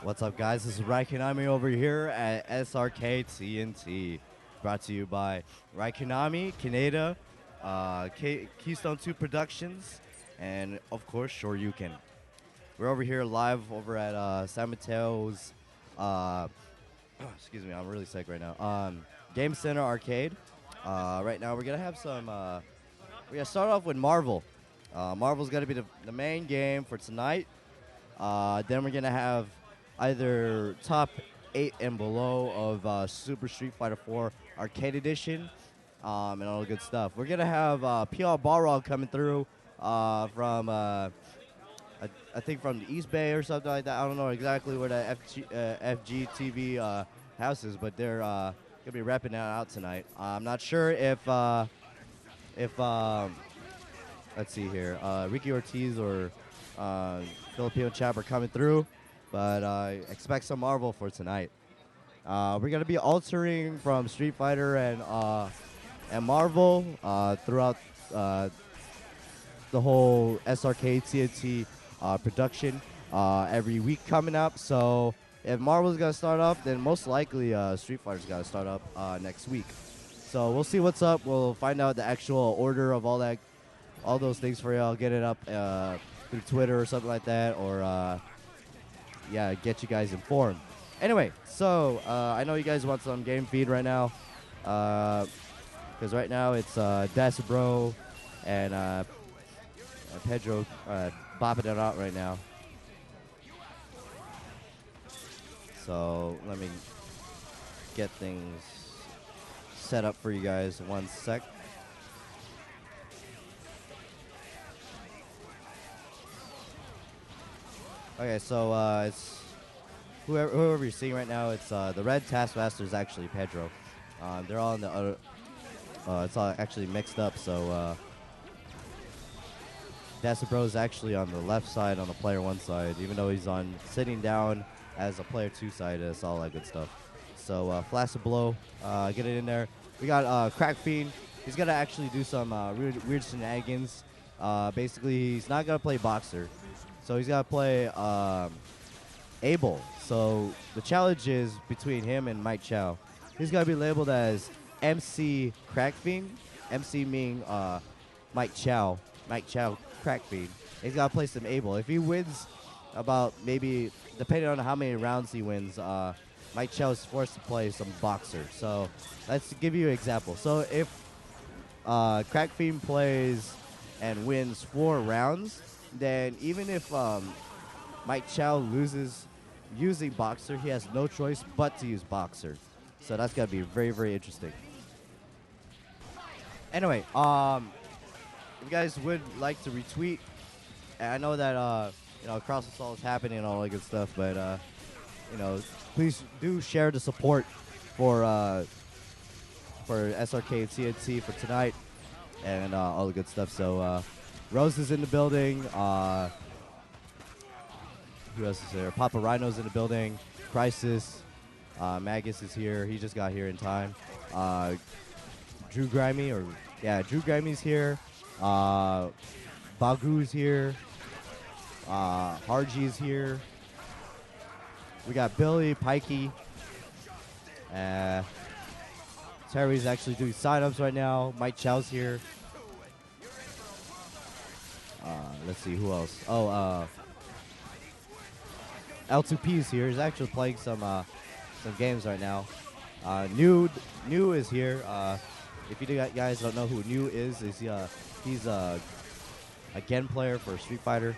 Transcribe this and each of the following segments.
What's up, guys? This is Raikonami over here at SRK TNT, brought to you by Raikonami, Kaneda, Keystone 2 Productions, and of course Shoryuken. We're over here live over at San Mateo's. Excuse me, I'm really sick right now. Game Center Arcade. Right now we're gonna have some. We're gonna start off with Marvel. Marvel's gonna be the main game for tonight. Then we're gonna have either top 8 and below of Super Street Fighter 4 Arcade Edition, and all the good stuff. We're gonna have PR Balrog coming through from I think from the East Bay or something like that. I don't know exactly where the FGTV house is, but they're gonna be repping that out tonight. I'm not sure if let's see here, Ricky Ortiz or Filipino Chap are coming through, but expect some Marvel for tonight. We're gonna be altering from Street Fighter and Marvel throughout the whole SRK TNT production every week coming up. So if Marvel's gonna start up, then most likely Street Fighter's gotta start up next week. So we'll see what's up. We'll find out the actual order of all those things for you. I'll get it up through Twitter or something like that, or yeah, get you guys informed. Anyway, so I know you guys want some game feed right now, because right now it's Dasabro and Pedro bopping it out right now. So let me get things set up for you guys. One sec. Okay, so it's whoever you're seeing right now. It's the red Taskmaster is actually Pedro. They're all in the other. It's all actually mixed up. So Dasabro is actually on the left side, on the player 1 side, even though he's on sitting down as a player 2 side. It's all that good stuff. So Flaccid Blow, get it in there. We got Crack Fiend. He's gonna actually do some weird shenanigans. Basically, he's not gonna play Boxer. So he's got to play Abel. So the challenge is between him and Mike Chow. He's going to be labeled as MC Crackfiend. MC meaning Mike Chow. Mike Chow Crackfiend. He's got to play some Abel. If he wins about maybe, depending on how many rounds he wins, Mike Chow is forced to play some Boxer. So let's give you an example. So if Crackfiend plays and wins 4 rounds, then even if Mike Chow loses using Boxer, he has no choice but to use Boxer. So that's going to be very, very interesting. Anyway, if you guys would like to retweet, and I know that Cross Assault is happening and all that good stuff, but please do share the support for SRK TNT for tonight and all the good stuff. So Rose is in the building. Who else is there? Papa Rhino's in the building. Crisis. Magus is here. He just got here in time. Drew Grimey's here. Bagu's here. Harji's here. We got Billy, Pikey. Terry's actually doing sign-ups right now. Mike Chow's here. Let's see, who else? Oh, L2P is here. He's actually playing some games right now. New is here. If you guys don't know who New is he's a Gen player for Street Fighter.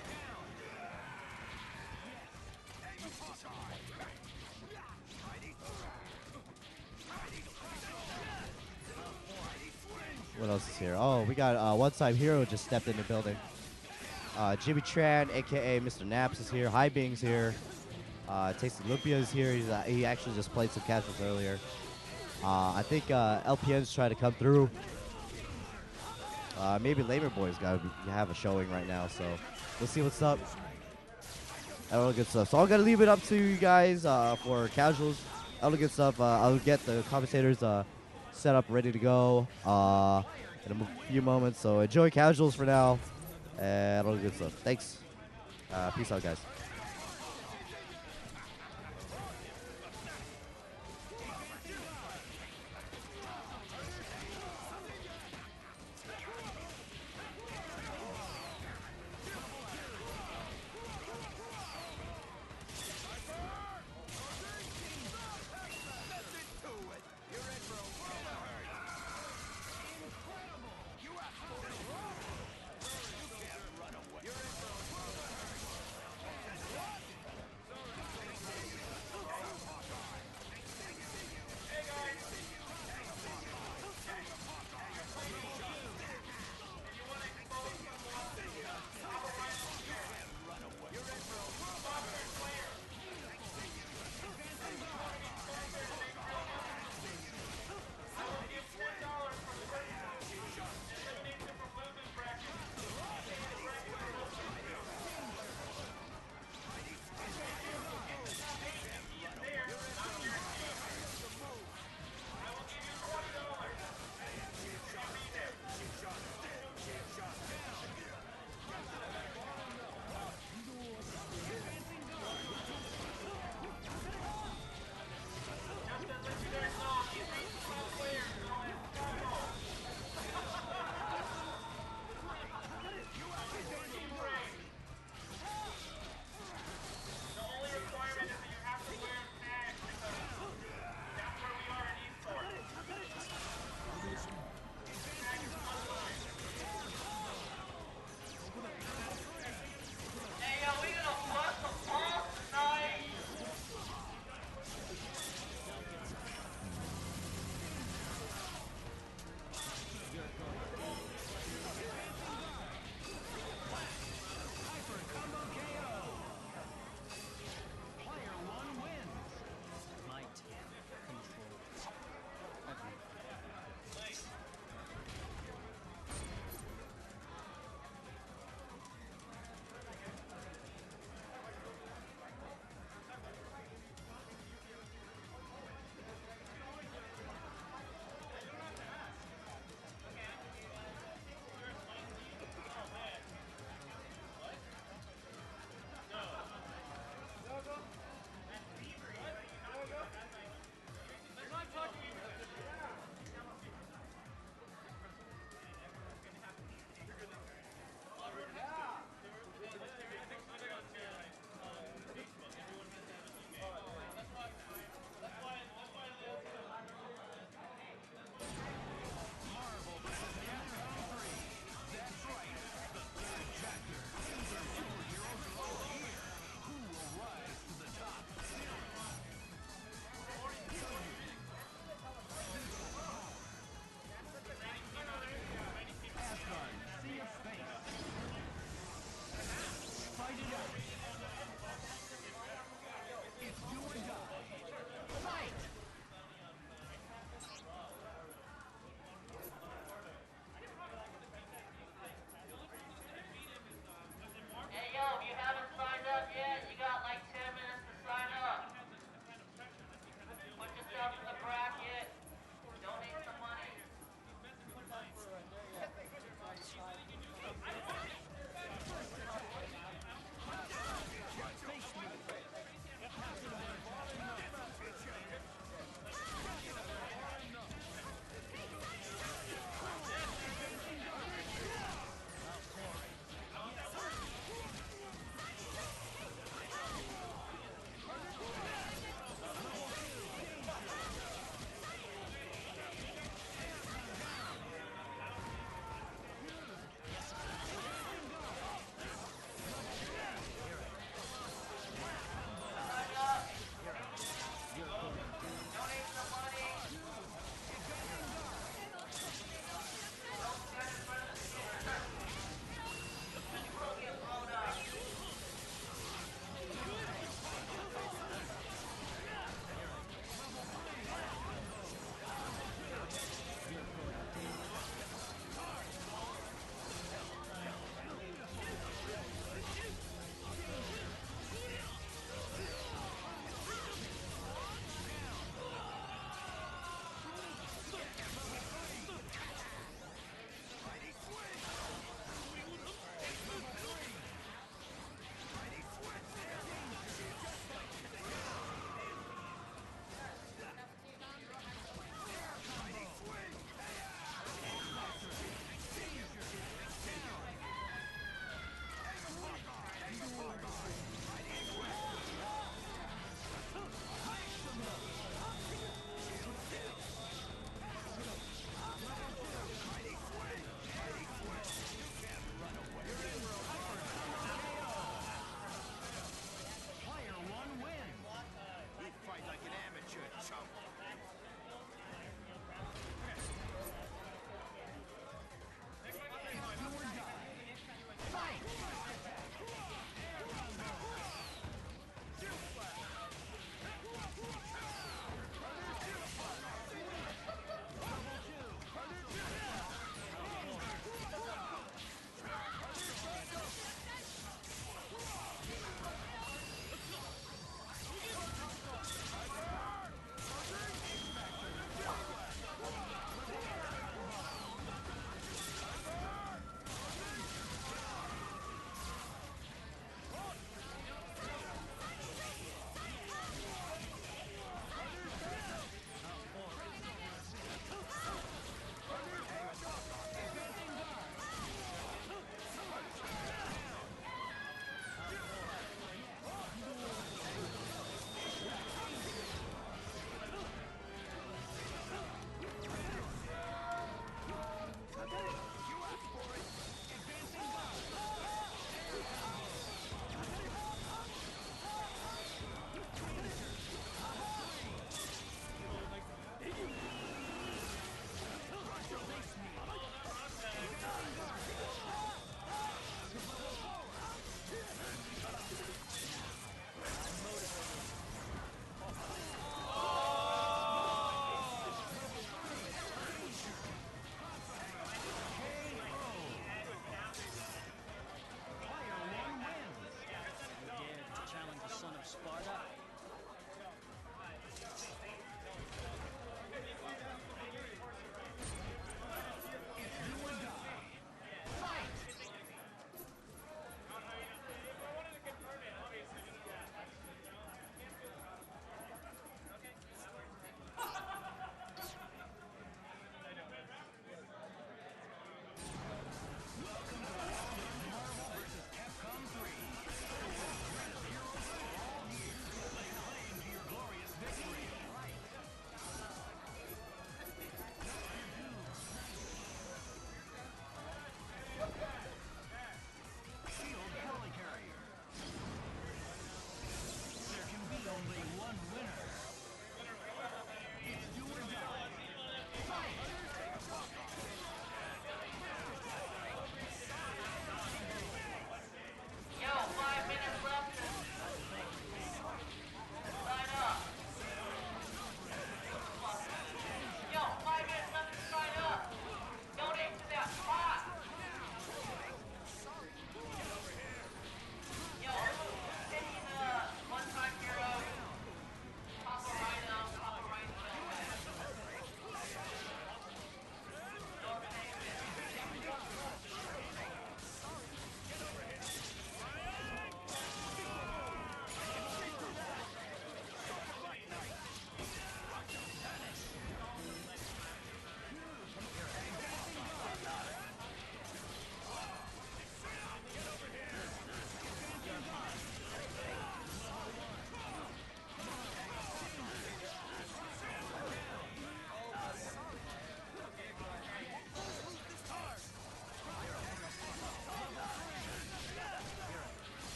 What else is here? Oh, we got One Time Hero just stepped in the building. Jimmy Tran, a.k.a. Mr. Naps, is here. High Bing's here. Tasty Lumpia is here. He actually just played some casuals earlier. I think LPN's trying to come through. Maybe Labor Boy's got to have a showing right now, so we'll see what's up. All the good stuff. So I'm going to leave it up to you guys for casuals. All the good stuff. I'll get the commentators set up, ready to go in a few moments. So enjoy casuals for now. And all the good stuff. Thanks. Peace out, guys.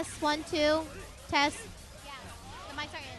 test. 1, 2. Test. Yeah, the mics are in.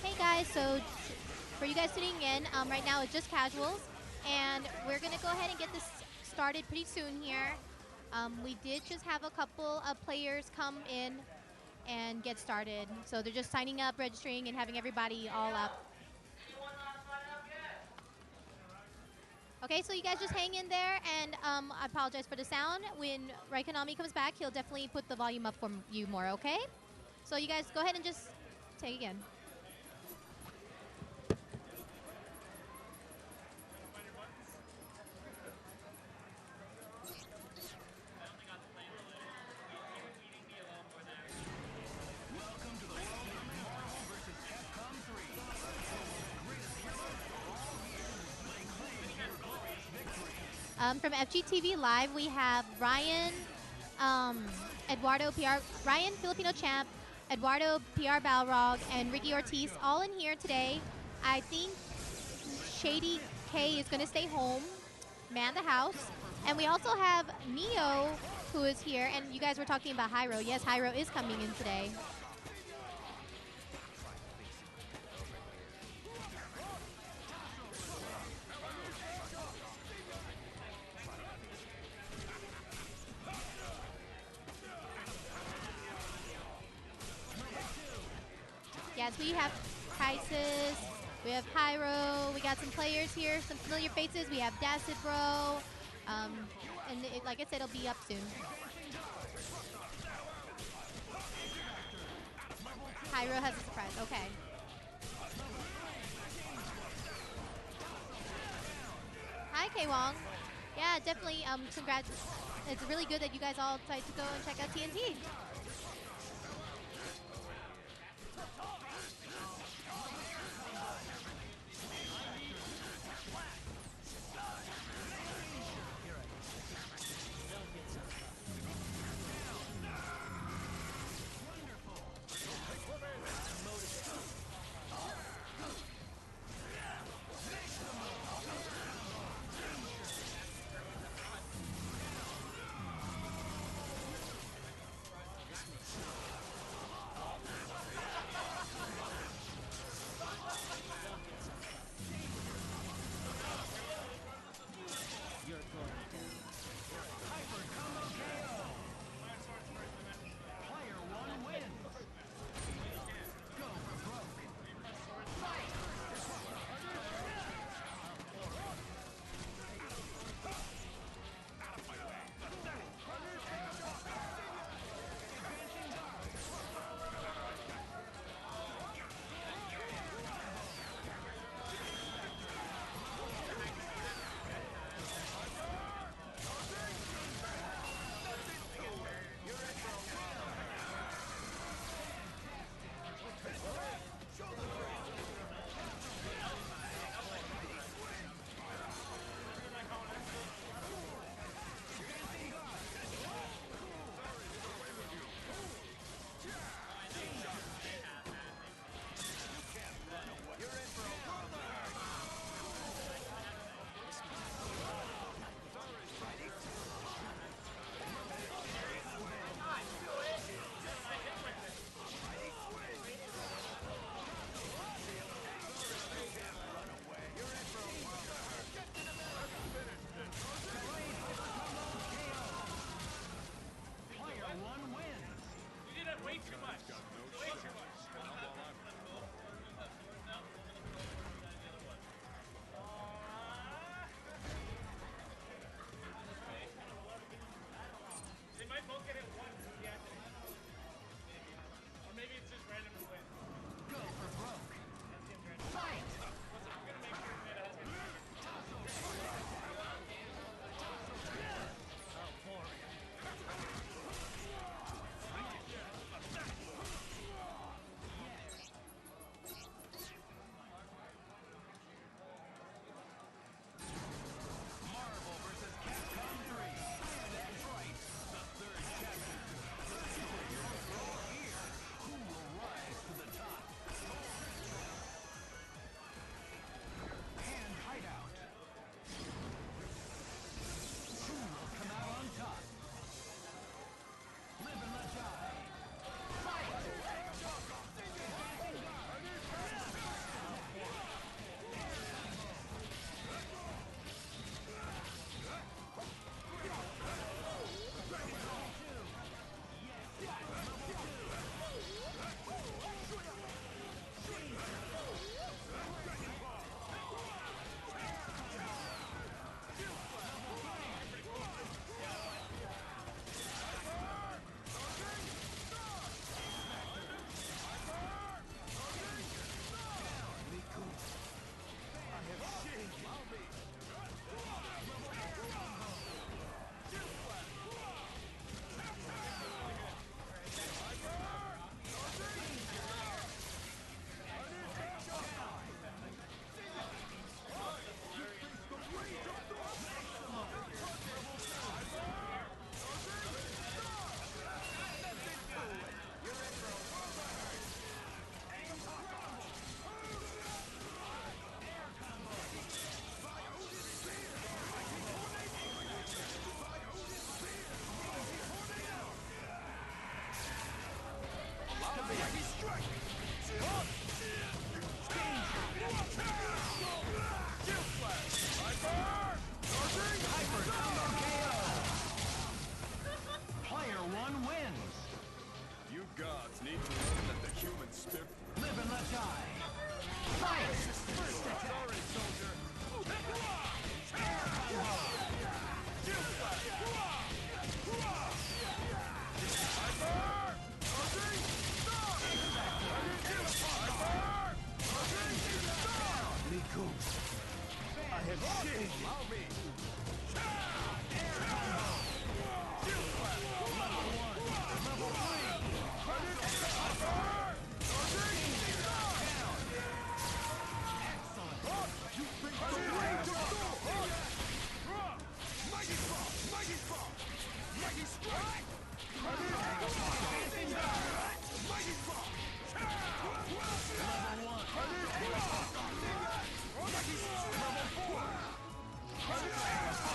Hey guys, so for you guys tuning in, right now it's just casuals, and we're gonna go ahead and get this started pretty soon here. We did just have a couple of players come in and get started, so they're just signing up, registering, and having everybody all up. Okay, so you guys just hang in there, and I apologize for the sound. When Raikonami comes back, he'll definitely put the volume up for you more, okay? So you guys go ahead and just take again. From FGTV Live, we have Ryan, Eduardo Ryan Filipino Champ, Eduardo PR Balrog, and Ricky Ortiz all in here today. I think Shady K is going to stay home, man the house. And we also have Neo, who is here. And you guys were talking about Hyro. Yes, Hyro is coming in today. Yes, we have Crisis, we have Hyro, we got some players here, some familiar faces. We have Dacid Bro, and like I said, it'll be up soon. Hyro has a surprise, okay. Hi, K-Wong. Yeah, definitely, congrats. It's really good that you guys all decided to go and check out TNT.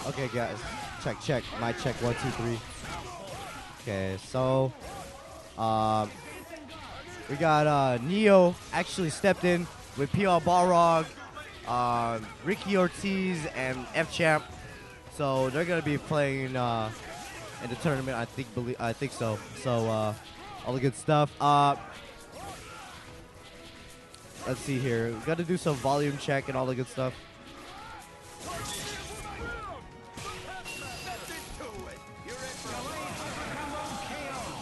Okay, guys. Check. Mic check. 1, 2, 3. Okay, so we got Neo actually stepped in with PR Balrog, Ricky Ortiz, and F Champ. So they're gonna be playing in the tournament. I think so. So all the good stuff. Let's see here. We got to do some volume check and all the good stuff.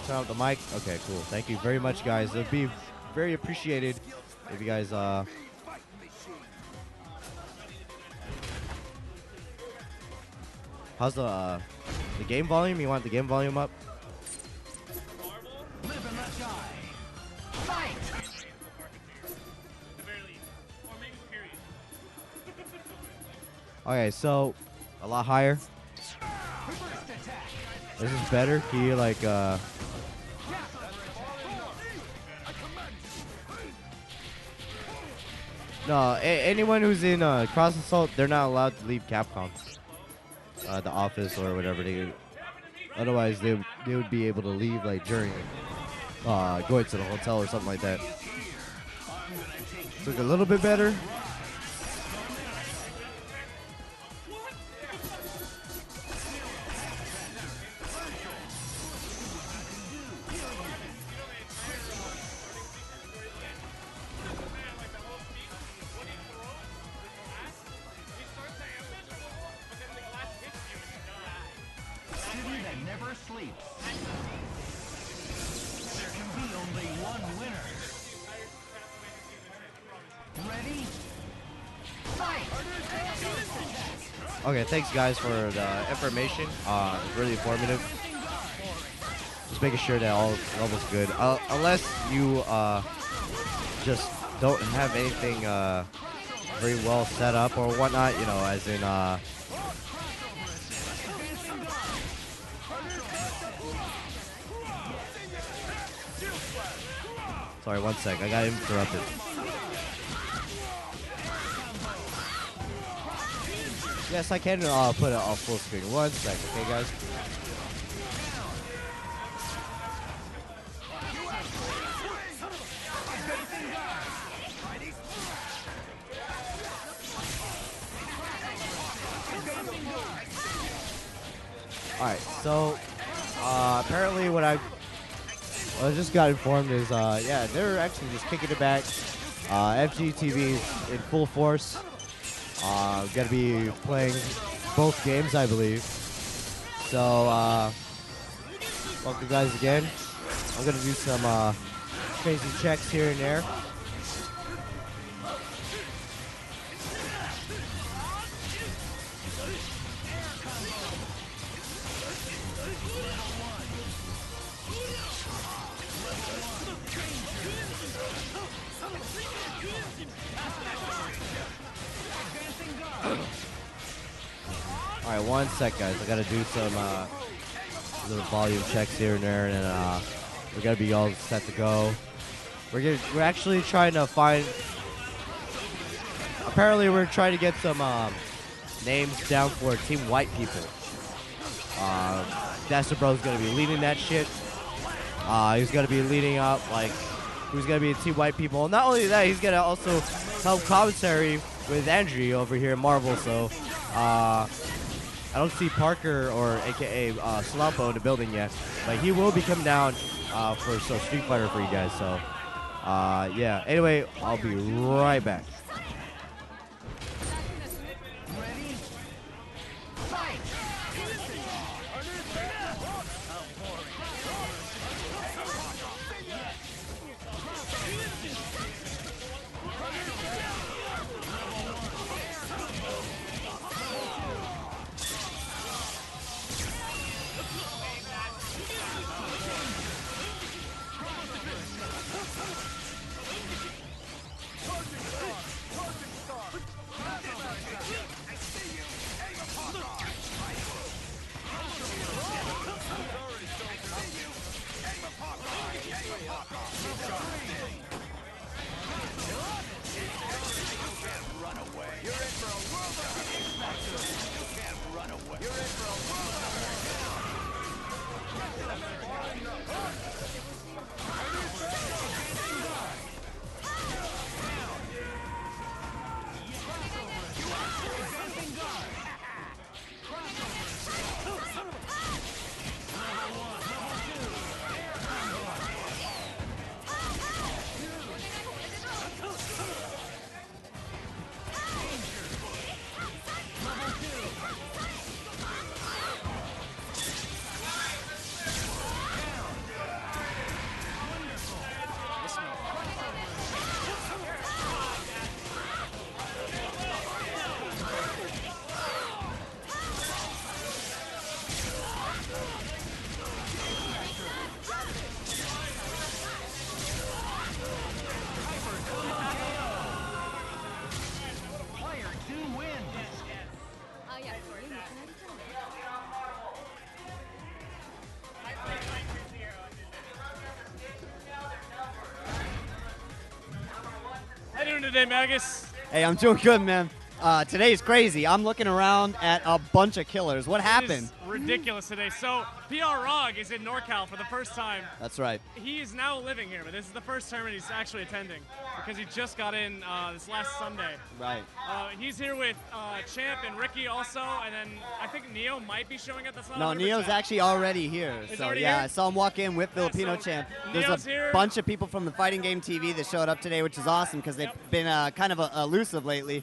Turn out the mic. Okay, cool. Thank you very much, guys. It'd be very appreciated if you guys how's the game volume? You want the game volume up? Okay, so a lot higher. This is better. Can you like no, anyone who's in Cross Assault, they're not allowed to leave Capcom, the office or whatever. Otherwise, they would be able to leave like during going to the hotel or something like that. It's like a little bit better. Okay, thanks guys for the information. Really informative. Just making sure that all levels good. Unless you just don't have anything very well set up or whatnot, you know, as in sorry, one sec. I got interrupted. Yes, I can put it on full screen. One sec, okay, guys? Alright, so apparently what I just got informed is, yeah, they're actually just kicking it back. FGTV is in full force. Gonna be playing both games, I believe. So, welcome guys again. I'm gonna do some crazy checks here and there. Alright, one sec, guys. I gotta do some little volume checks here and there, and then we're gonna be all set to go. We're actually trying to find. Apparently, we're trying to get some names down for Team White people. Dasher Bro's gonna be leading that shit. He's gonna be leading up like who's gonna be Team White people. Not only that, he's gonna also help commentary with Andrew over here at Marvel. So. I don't see Parker or AKA Slompo in the building yet, but he will be coming down for some Street Fighter for you guys. So Yeah, anyway, I'll be right back. How you doing today, Magus? Hey, I'm doing good, man. Today's crazy. I'm looking around at a bunch of killers. What It happened? is ridiculous today. So, PR Rog is in NorCal for the first time. That's right. He is now living here, but this is the first tournament he's actually attending because he just got in this last Sunday. Right. He's here with Champ and Ricky also, and then I think Neo might be showing up. That's not No, 100%. Neo's actually already here. He's So already yeah, here? I saw him walk in with Filipino so Champ. Neo's There's a here. bunch of people from the Fighting Game TV that showed up today, which is awesome because they've been kind of elusive lately.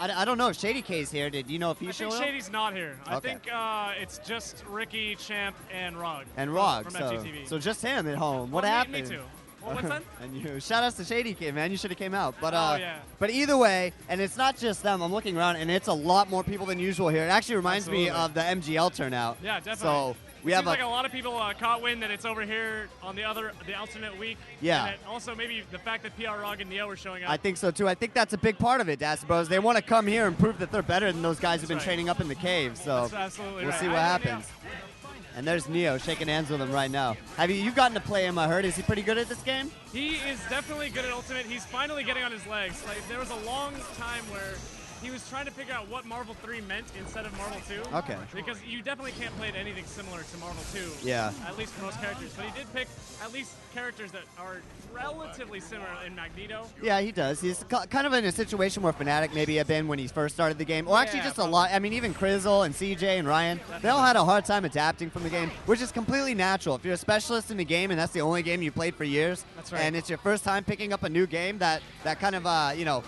I don't know if Shady K's here. Did you know if he I showed think up? Shady's not here. I Okay. think it's just Ricky, Champ, and Rog. And Rog. from So, FGTV. so just him at home. What Well, happened? Me too. Well, what's that? And you, shout outs to Shady Kid, man. You should have came out. But Oh, yeah. but either way, and it's not just them. I'm looking around, and it's a lot more people than usual here. It actually reminds me Absolutely. of the MGL turnout. Yeah, definitely. So we have Seems like a lot of people caught wind that it's over here on the alternate week. Yeah. And also maybe the fact that PR Rog and Neo were showing up. I think so too. I think that's a big part of it, Das Bros. They want to come here and prove that they're better than those guys who've been right. training up in the cave. So That's absolutely we'll right. see what I think happens. And there's Neo shaking hands with him right now. Have you gotten to play him? I heard. Is he pretty good at this game? He is definitely good at Ultimate. He's finally getting on his legs. Like there was a long time where he was trying to figure out what Marvel 3 meant instead of Marvel 2. Okay. Because you definitely can't play anything similar to Marvel 2. Yeah. At least for most characters. But he did pick at least characters that are relatively similar in Magneto. Yeah, he does. He's kind of in a situation where Fnatic maybe had been when he first started the game. Or actually Yeah, just a lot. I mean, even Krizzle and CJ and Ryan, they all had a hard time adapting from the game, which is completely natural. If you're a specialist in the game and that's the only game you played for years, That's right. and it's your first time picking up a new game, that kind of, you know,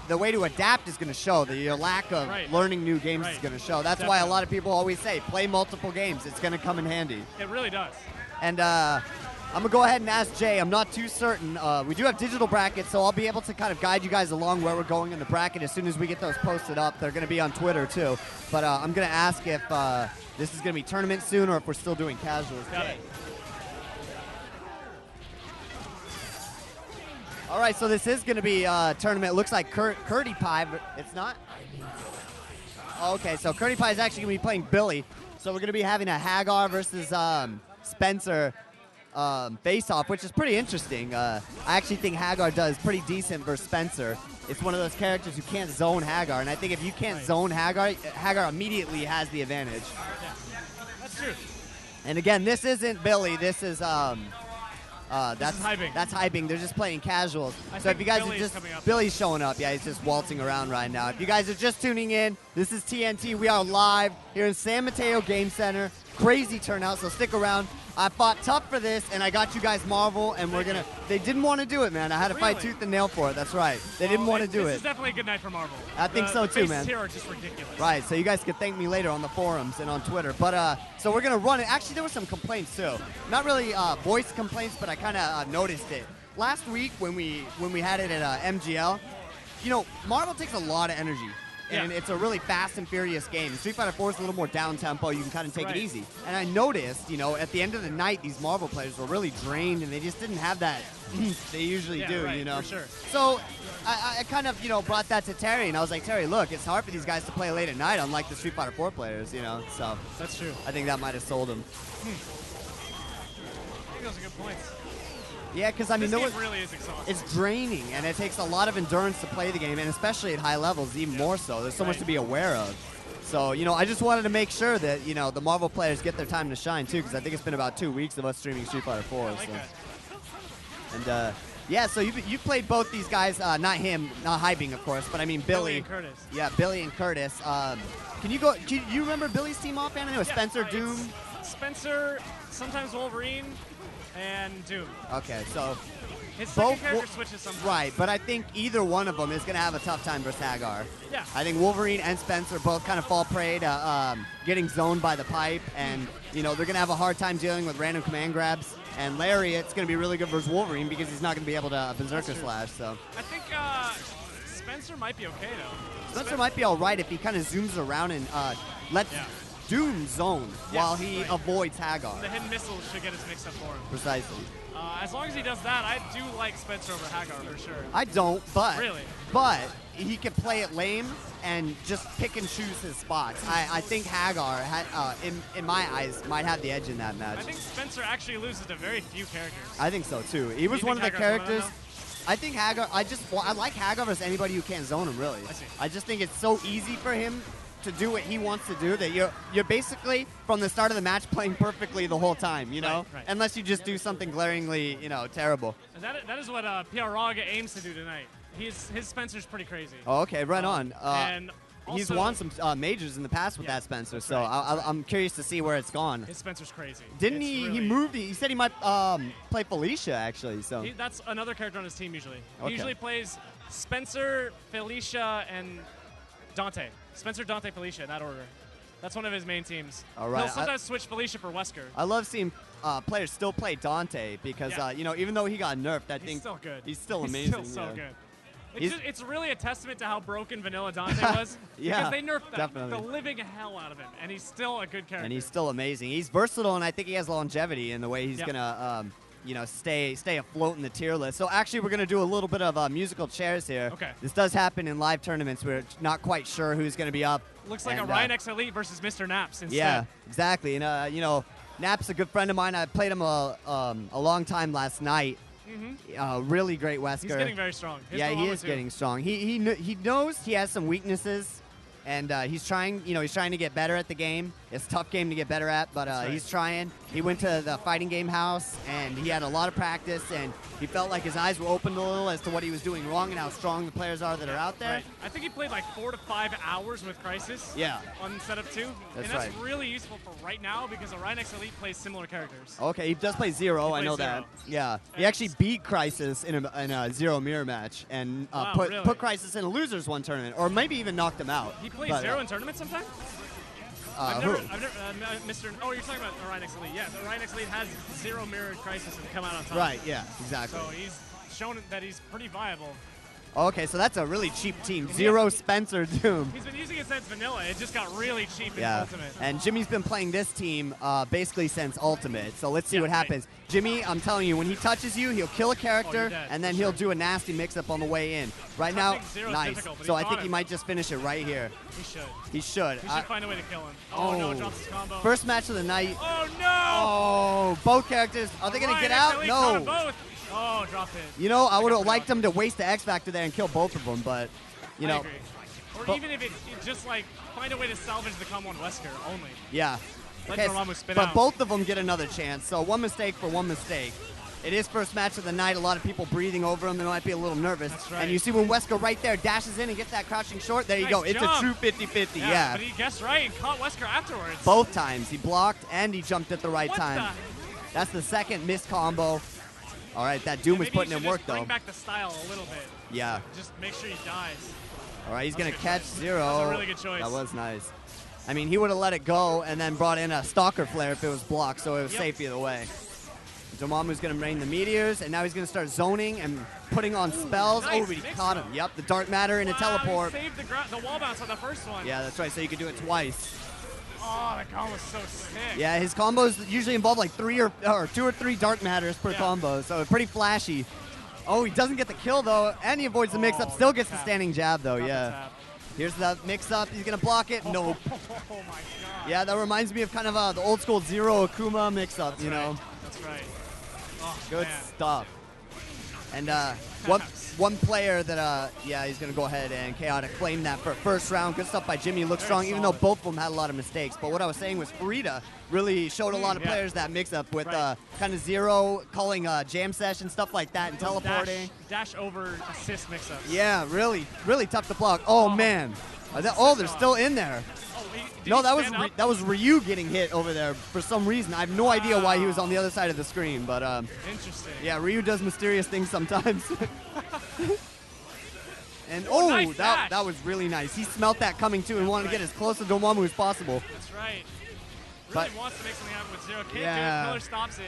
the way to adapt is going to show. Your lack of Right. learning new games is Right. going to show. That's why a Definitely. lot of people always say, play multiple games. It's going to come in handy. It really does. And I'm going to go ahead and ask Jay. I'm not too certain. We do have digital brackets, so I'll be able to kind of guide you guys along where we're going in the bracket as soon as we get those posted up. They're going to be on Twitter, too. But I'm going to ask if this is going to be tournament soon or if we're still doing casuals. Got Jay. it. All right, so this is going to be a tournament. It looks like Curdy Pie, but it's not? Okay, so Curdy Pie is actually going to be playing Billy. So we're going to be having a Hagar versus Spencer face-off, which is pretty interesting. I actually think Hagar does pretty decent versus Spencer. It's one of those characters who can't zone Hagar, and I think if you can't Right. zone Hagar, Hagar immediately has the advantage. Yeah. That's true. And again, this isn't Billy. This is that's Hyping. That's hyping. They're just playing casuals. I So if think you guys Billy's are just coming up. Billy's showing up, yeah, he's just waltzing around right now. If you guys are just tuning in, this is TNT. We are live here in San Mateo Game Center. Crazy turnout, so stick around. I fought tough for this, and I got you guys Marvel, and we're gonna. They didn't want to do it, man. I had to fight tooth and nail for it. That's right. They didn't want to do This it. is definitely a good night for Marvel. I think so too, man. Here are just ridiculous. Right. So you guys can thank me later on the forums and on Twitter. But so we're gonna run it. Actually, there were some complaints too. Not really voice complaints, but I kind of noticed it last week when we had it at MGL. You know, Marvel takes a lot of energy. And it's a really fast and furious game. Street Fighter 4 is a little more down-tempo. You can kind of take it easy. And I noticed, you know, at the end of the night, these Marvel players were really drained, and they just didn't have that they usually do, you know. For sure. So I kind of, you know, brought that to Terry, and I was like, Terry, look, it's hard for these guys to play late at night, unlike the Street Fighter 4 players, you know. So that's true. I think that might have sold them. I think those are good points. Yeah, because I mean, this game really is exhausting. It's draining, and it takes a lot of endurance to play the game, and especially at high levels, even more so. There's so much to be aware of. So, you know, I just wanted to make sure that, you know, the Marvel players get their time to shine, too, because I think it's been about 2 weeks of us streaming Street Fighter 4. I like that. And, yeah, so you played both these guys, not him, not Hybing, of course, but I mean Billy. And Curtis. Yeah, Billy and Curtis. Can you remember Billy's team offhand? I know Spencer, Doom. Spencer, sometimes Wolverine, and Doom. Okay, so his second character switches sometimes. Right, but I think either one of them is going to have a tough time versus Hagar. Yeah. I think Wolverine and Spencer both kind of fall prey to getting zoned by the pipe, and, you know, they're going to have a hard time dealing with random command grabs. And Lariat's going to be really good versus Wolverine because he's not going to be able to Berserker Slash. So I think Spencer might be okay, though. Spencer might be all right if he kind of zooms around and lets Doom zone while he avoids Hagar. The hidden missiles should get us mixed up for him. Precisely. As long as he does that, I do like Spencer over Hagar for sure. I don't, but Really? But he can play it lame and just pick and choose his spots. I think Hagar, in my eyes, might have the edge in that match. I think Spencer actually loses to very few characters. I think so too. He was one of the characters. I think Hagar. I like Hagar versus anybody who can't zone him. Really. I see. I just think it's so easy for him to do what he wants to do that you're basically from the start of the match playing perfectly the whole time. You know, right. Unless you just do something glaringly, you know, terrible. And that is what PR Raga aims to do tonight. His Spencer's pretty crazy. Oh, okay, right on. And he's also, won some majors in the past with that Spencer, so right. I'm curious to see where it's gone. His Spencer's crazy. Didn't he? Really, he moved. He said he might play Felicia actually. So that's another character on his team usually. Okay. He usually plays Spencer, Felicia, and Dante. Spencer, Dante, Felicia in that order. That's one of his main teams. All right. He'll sometimes switch Felicia for Wesker. I love seeing players still play Dante because you know, even though he got nerfed, I think he's still good. He's still amazing. He's still so good. It's really a testament to how broken Vanilla Dante was. Yeah, because they nerfed the living hell out of him, and he's still a good character. And he's still amazing. He's versatile, and I think he has longevity in the way he's gonna, you know, stay afloat in the tier list. So actually, we're gonna do a little bit of musical chairs here. Okay. This does happen in live tournaments. We're not quite sure who's gonna be up. Looks like a Ryan X Elite versus Mr. Naps instead. Yeah, exactly. And you know, Nap's a good friend of mine. I played him a long time last night. Really great Wesker. He's getting very strong. Yeah, he is getting strong. He knows he has some weaknesses, and he's trying. You know, he's trying to get better at the game. It's a tough game to get better at, but he's trying. He went to the fighting game house, and he had a lot of practice, and he felt like his eyes were opened a little as to what he was doing wrong and how strong the players are that are out there. Right. I think he played like 4 to 5 hours with Crisis. Yeah. On setup 2. That's and that's right. really useful for right now because Orion X Elite plays similar characters. Okay, he does play Zero. I know that. Yeah, he actually beat Crisis in a Zero mirror match and put Crisis in a losers one tournament, or maybe even knocked him out. He plays Zero in tournaments sometimes. I've never, Mr. Oh, you're talking about Orion X Elite. Yeah, the Orion X Elite has Zero mirrored Crisis and come out on top. Right. Yeah. Exactly. So he's shown that he's pretty viable. Okay, so that's a really cheap team. Zero, Spencer, Doom. He's been using it since Vanilla. It just got really cheap in Ultimate. And Jimmy's been playing this team basically since Ultimate. So let's see what happens. Right. Jimmy, I'm telling you, when he touches you, he'll kill a character, and then he'll do a nasty mix-up on the way in. Right now, nice. So I think he might just finish it right here. He should. He should. He should find a way to kill him. Oh, no, drops his combo. First match of the night. Oh, no! Oh, both characters. Are they going to get out? No. Both. Oh, drop it. You know, I would have liked him to waste the X Factor there and kill both of them, but, you know. I agree. Or even if it just, like, find a way to salvage the combo on Wesker only. Yeah. Let Dormammu spin but out. Both of them get another chance, so one mistake for one mistake. It is first match of the night. A lot of people breathing over him. They might be a little nervous. That's right. And you see when Wesker right there dashes in and gets that crouching short. There you go. It's a true 50-50. Yeah. But he guessed right and caught Wesker afterwards. Both times. He blocked and he jumped at the right time. That's the second missed combo. All right, that Doom was maybe putting you in should work, just though. bring back the style a little bit. Yeah. Just make sure he dies. All right, he's going to That's a good catch choice. Zero. That's a really good choice. That was nice. I mean, he would have let it go and then brought in a Stalker Flare if it was blocked, so it was safe either way. Dormammu's going to rain the meteors, and now he's going to start zoning and putting on spells. Nice Oh, he caught him. Yep, the Dark Matter and a teleport. He saved the wall bounce on the first one. Yeah, that's right, so you can do it twice. Oh, that combo's so sick. Yeah, his combos usually involve like 2 or 3 Dark Matters per combo, so pretty flashy. Oh, he doesn't get the kill, though, and he avoids the mix-up. Still gets the standing jab, though, yeah. Here's the mix-up. He's going to block it. Nope. Oh, my God. Yeah, that reminds me of kind of the old-school Zero Akuma mix-up, you know. That's right. Oh, Good man. stuff. And one player that, yeah, he's going to go ahead and Chaotic Flame that for first round. Good stuff by Jimmy. Looks strong, even though both of them had a lot of mistakes. But what I was saying was Farida really showed a lot of players that mix-up with kind of Zero, calling jam session, stuff like that, and teleporting. Dash over assist mix-ups. Yeah, really, really tough to block. Oh, man. They're still in there. No, that was Ryu getting hit over there for some reason. I have no idea why he was on the other side of the screen, but interesting. Yeah, Ryu does mysterious things sometimes. And nice that was really nice. He smelt that coming too and wanted to get as close to Dormammu as possible. That's right. Really wants to make something happen with Zero. Can't do it. Pillar stops it.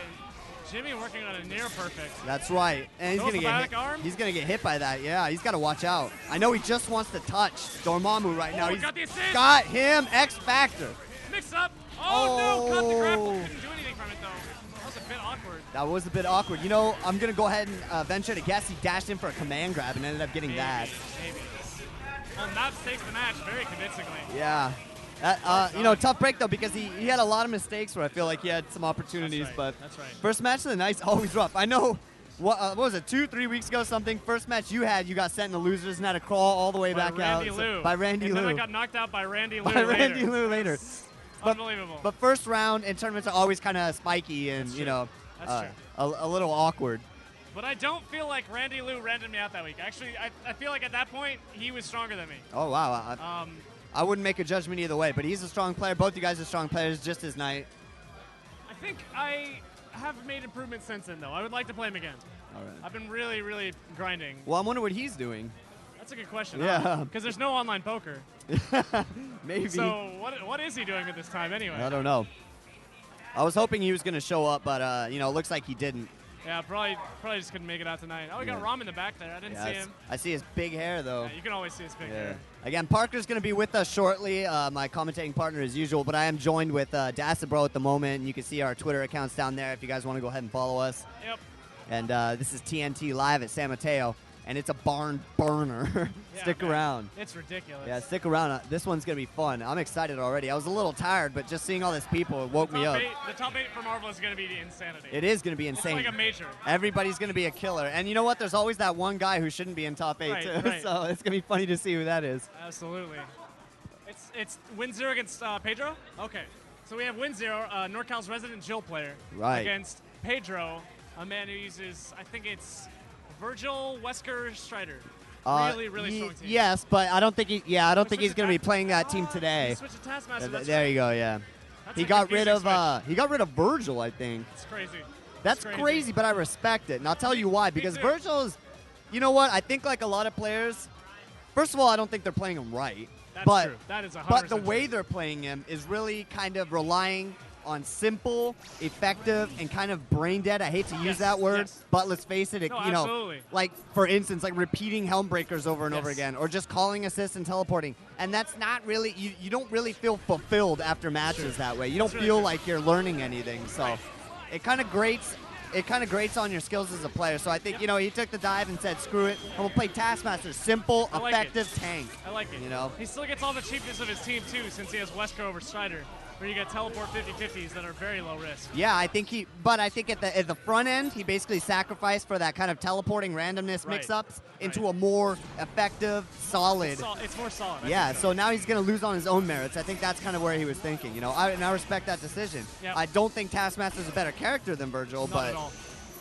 Jimmy working on a near perfect. That's right. And he's gonna get hit. He's gonna get hit by that. Yeah, he's gotta watch out. I know he just wants to touch Dormammu right now. He's got the assist. Got him. X Factor. Mix up. Oh no, caught the grapple. Couldn't do anything from it though. That was a bit awkward. That was a bit awkward. You know, I'm gonna go ahead and venture to guess he dashed in for a command grab and ended up getting that. Maybe. Well, that takes the match very convincingly. Yeah. Tough break, though, because he had a lot of mistakes where I feel like he had some opportunities. But first match of the night's always rough. I know, what was it, 2-3 weeks ago something? First match you got sent in the losers and had to crawl all the way back out. By Randy Lou. And then I got knocked out by Randy Lou later. Unbelievable. But first round and tournaments are always kind of spiky and, a little awkward. But I don't feel like Randy Lou randomed me out that week. Actually, I feel like at that point, he was stronger than me. Oh, wow. I wouldn't make a judgment either way, but he's a strong player. Both you guys are strong players, just his night. I think I have made improvements since then, though. I would like to play him again. All right. I've been really, really grinding. Well, I'm wondering what he's doing. That's a good question. Yeah. Because there's no online poker. Maybe. So what is he doing at this time anyway? I don't know. I was hoping he was going to show up, but, it looks like he didn't. Yeah, probably just couldn't make it out tonight. Oh, we got Rom in the back there. I didn't see him. I see his big hair, though. Yeah, you can always see his big hair. Again, Parker's going to be with us shortly, my commentating partner as usual, but I am joined with Dasabro at the moment, and you can see our Twitter accounts down there if you guys want to go ahead and follow us. Yep. And this is TNT live at San Mateo, and it's a barn burner. Stick around. It's ridiculous. Yeah, stick around. This one's going to be fun. I'm excited already. I was a little tired, but just seeing all these people woke me up. The top 8 for Marvel is going to be insanity. It is going to be insane. It's like a major. Everybody's going to be a killer. And you know what? There's always that one guy who shouldn't be in top 8, too. Right. So it's going to be funny to see who that is. Absolutely. It's Win0 against Pedro? Okay. So we have Win0, NorCal's resident Jill player, against Pedro, a man who uses, I think it's Virgil, Wesker, Strider. Really strong team. Yes, but I don't think he's going to be playing that team today. Switch to Taskmaster. There you go. Yeah. He got rid of Virgil, I think. It's crazy. That's crazy, but I respect it. And I'll tell you why. Because Virgil is, you know what? I think like a lot of players, first of all, I don't think they're playing him right. That's true. That is 100% But the way they're playing him is really kind of relying on simple, effective, and kind of brain dead. I hate to use that word, but let's face it, absolutely. like for instance, like repeating Helm Breakers over and over again, or just calling assists and teleporting. And that's not really, you don't really feel fulfilled after matches that way. You don't feel like you're learning anything. So it kind of grates. It kind of grates on your skills as a player. So I think, he took the dive and said, screw it. I'm going to play Taskmaster. Simple, effective tank. I like it. He still gets all the cheapness of his team, too, since he has Wesker over Strider, where you get teleport 50-50s that are very low risk. Yeah, I think at the front end, he basically sacrificed for that kind of teleporting randomness mix-ups into a more effective, solid. It's more solid. Yeah, so now he's going to lose on his own merits. I think that's kind of where he was thinking, and I respect that decision. Yep. I don't think Taskmaster's a better character than Virgil, Not at all.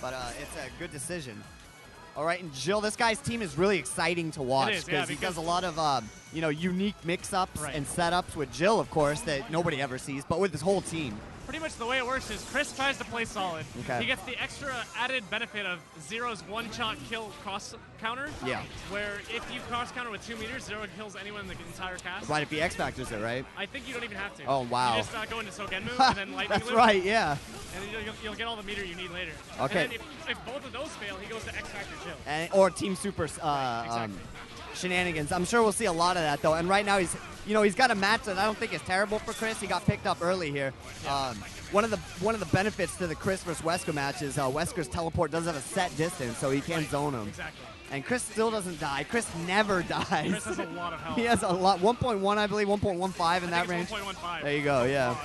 but it's a good decision. All right, and Jill, this guy's team is really exciting to watch because he does a lot of unique mix-ups and setups with Jill, of course, that nobody ever sees, but with his whole team. pretty much the way it works is Chris tries to play solid. Okay. He gets the extra added benefit of Zero's one-shot kill cross counter. Yeah. Where if you cross counter with 2 meters, Zero kills anyone in the entire cast. Right, if he X factors it, right? I think you don't even have to. Oh, wow. You just go into Sogenmu and then lightning That's loop, right, yeah. and then you'll get all the meter you need later. Okay. And then if both of those fail, he goes to X Factor chill. Or Team Super Exactly. shenanigans. I'm sure we'll see a lot of that though. And right now he's got a match that I don't think is terrible for Chris. He got picked up early here. One of the benefits to the Chris versus Wesker match is Wesker's teleport does have a set distance, so he can zone him. Exactly. And Chris still doesn't die. Chris never dies. Chris has a lot of health. He has a lot. 1.1, I believe, 1.15 in that range. 1.15. There you go, yeah.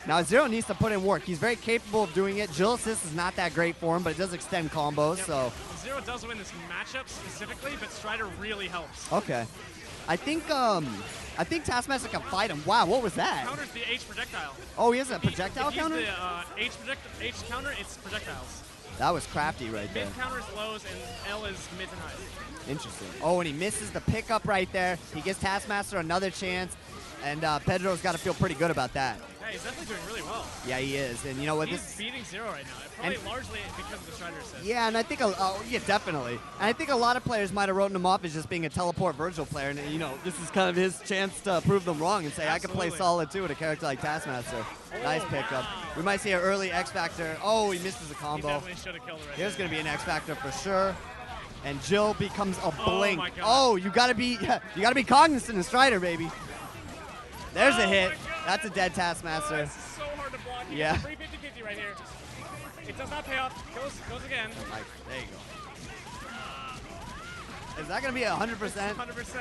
Now, Zero needs to put in work. He's very capable of doing it. Jill assist is not that great for him, but it does extend combos, so. Zero does win this matchup specifically, but Strider really helps. Okay. I think Taskmaster can fight him. Wow, what was that? Counters the H projectile. Oh, he has a projectile if counter? If the H counter, it's projectiles. That was crafty right there. Mid counter is lows, and L is mids and highs. Interesting. Oh, and he misses the pickup right there. He gives Taskmaster another chance, and Pedro's got to feel pretty good about that. Yeah, he's definitely doing really well. Yeah, he is. And you know what? He's beating Zero right now. Probably largely because of the Strider assist. Yeah, and I think, yeah, definitely. And I think a lot of players might have written him off as just being a teleport Virgil player, and you know, this is kind of his chance to prove them wrong and say, I can play solid too with a character like Taskmaster. Nice pickup. Wow. We might see an early X Factor. Oh, he misses a combo. He definitely should have killed it right Here's there. going to be an X Factor for sure. And Jill becomes a blink. My God. Oh, you gotta be cognizant of Strider, baby. There's a hit. That's a dead Taskmaster. It's so hard to block. Yeah. 350-50 right here. It does not pay off. Goes again. Nice. There you go. Is that gonna be 100%? 100%.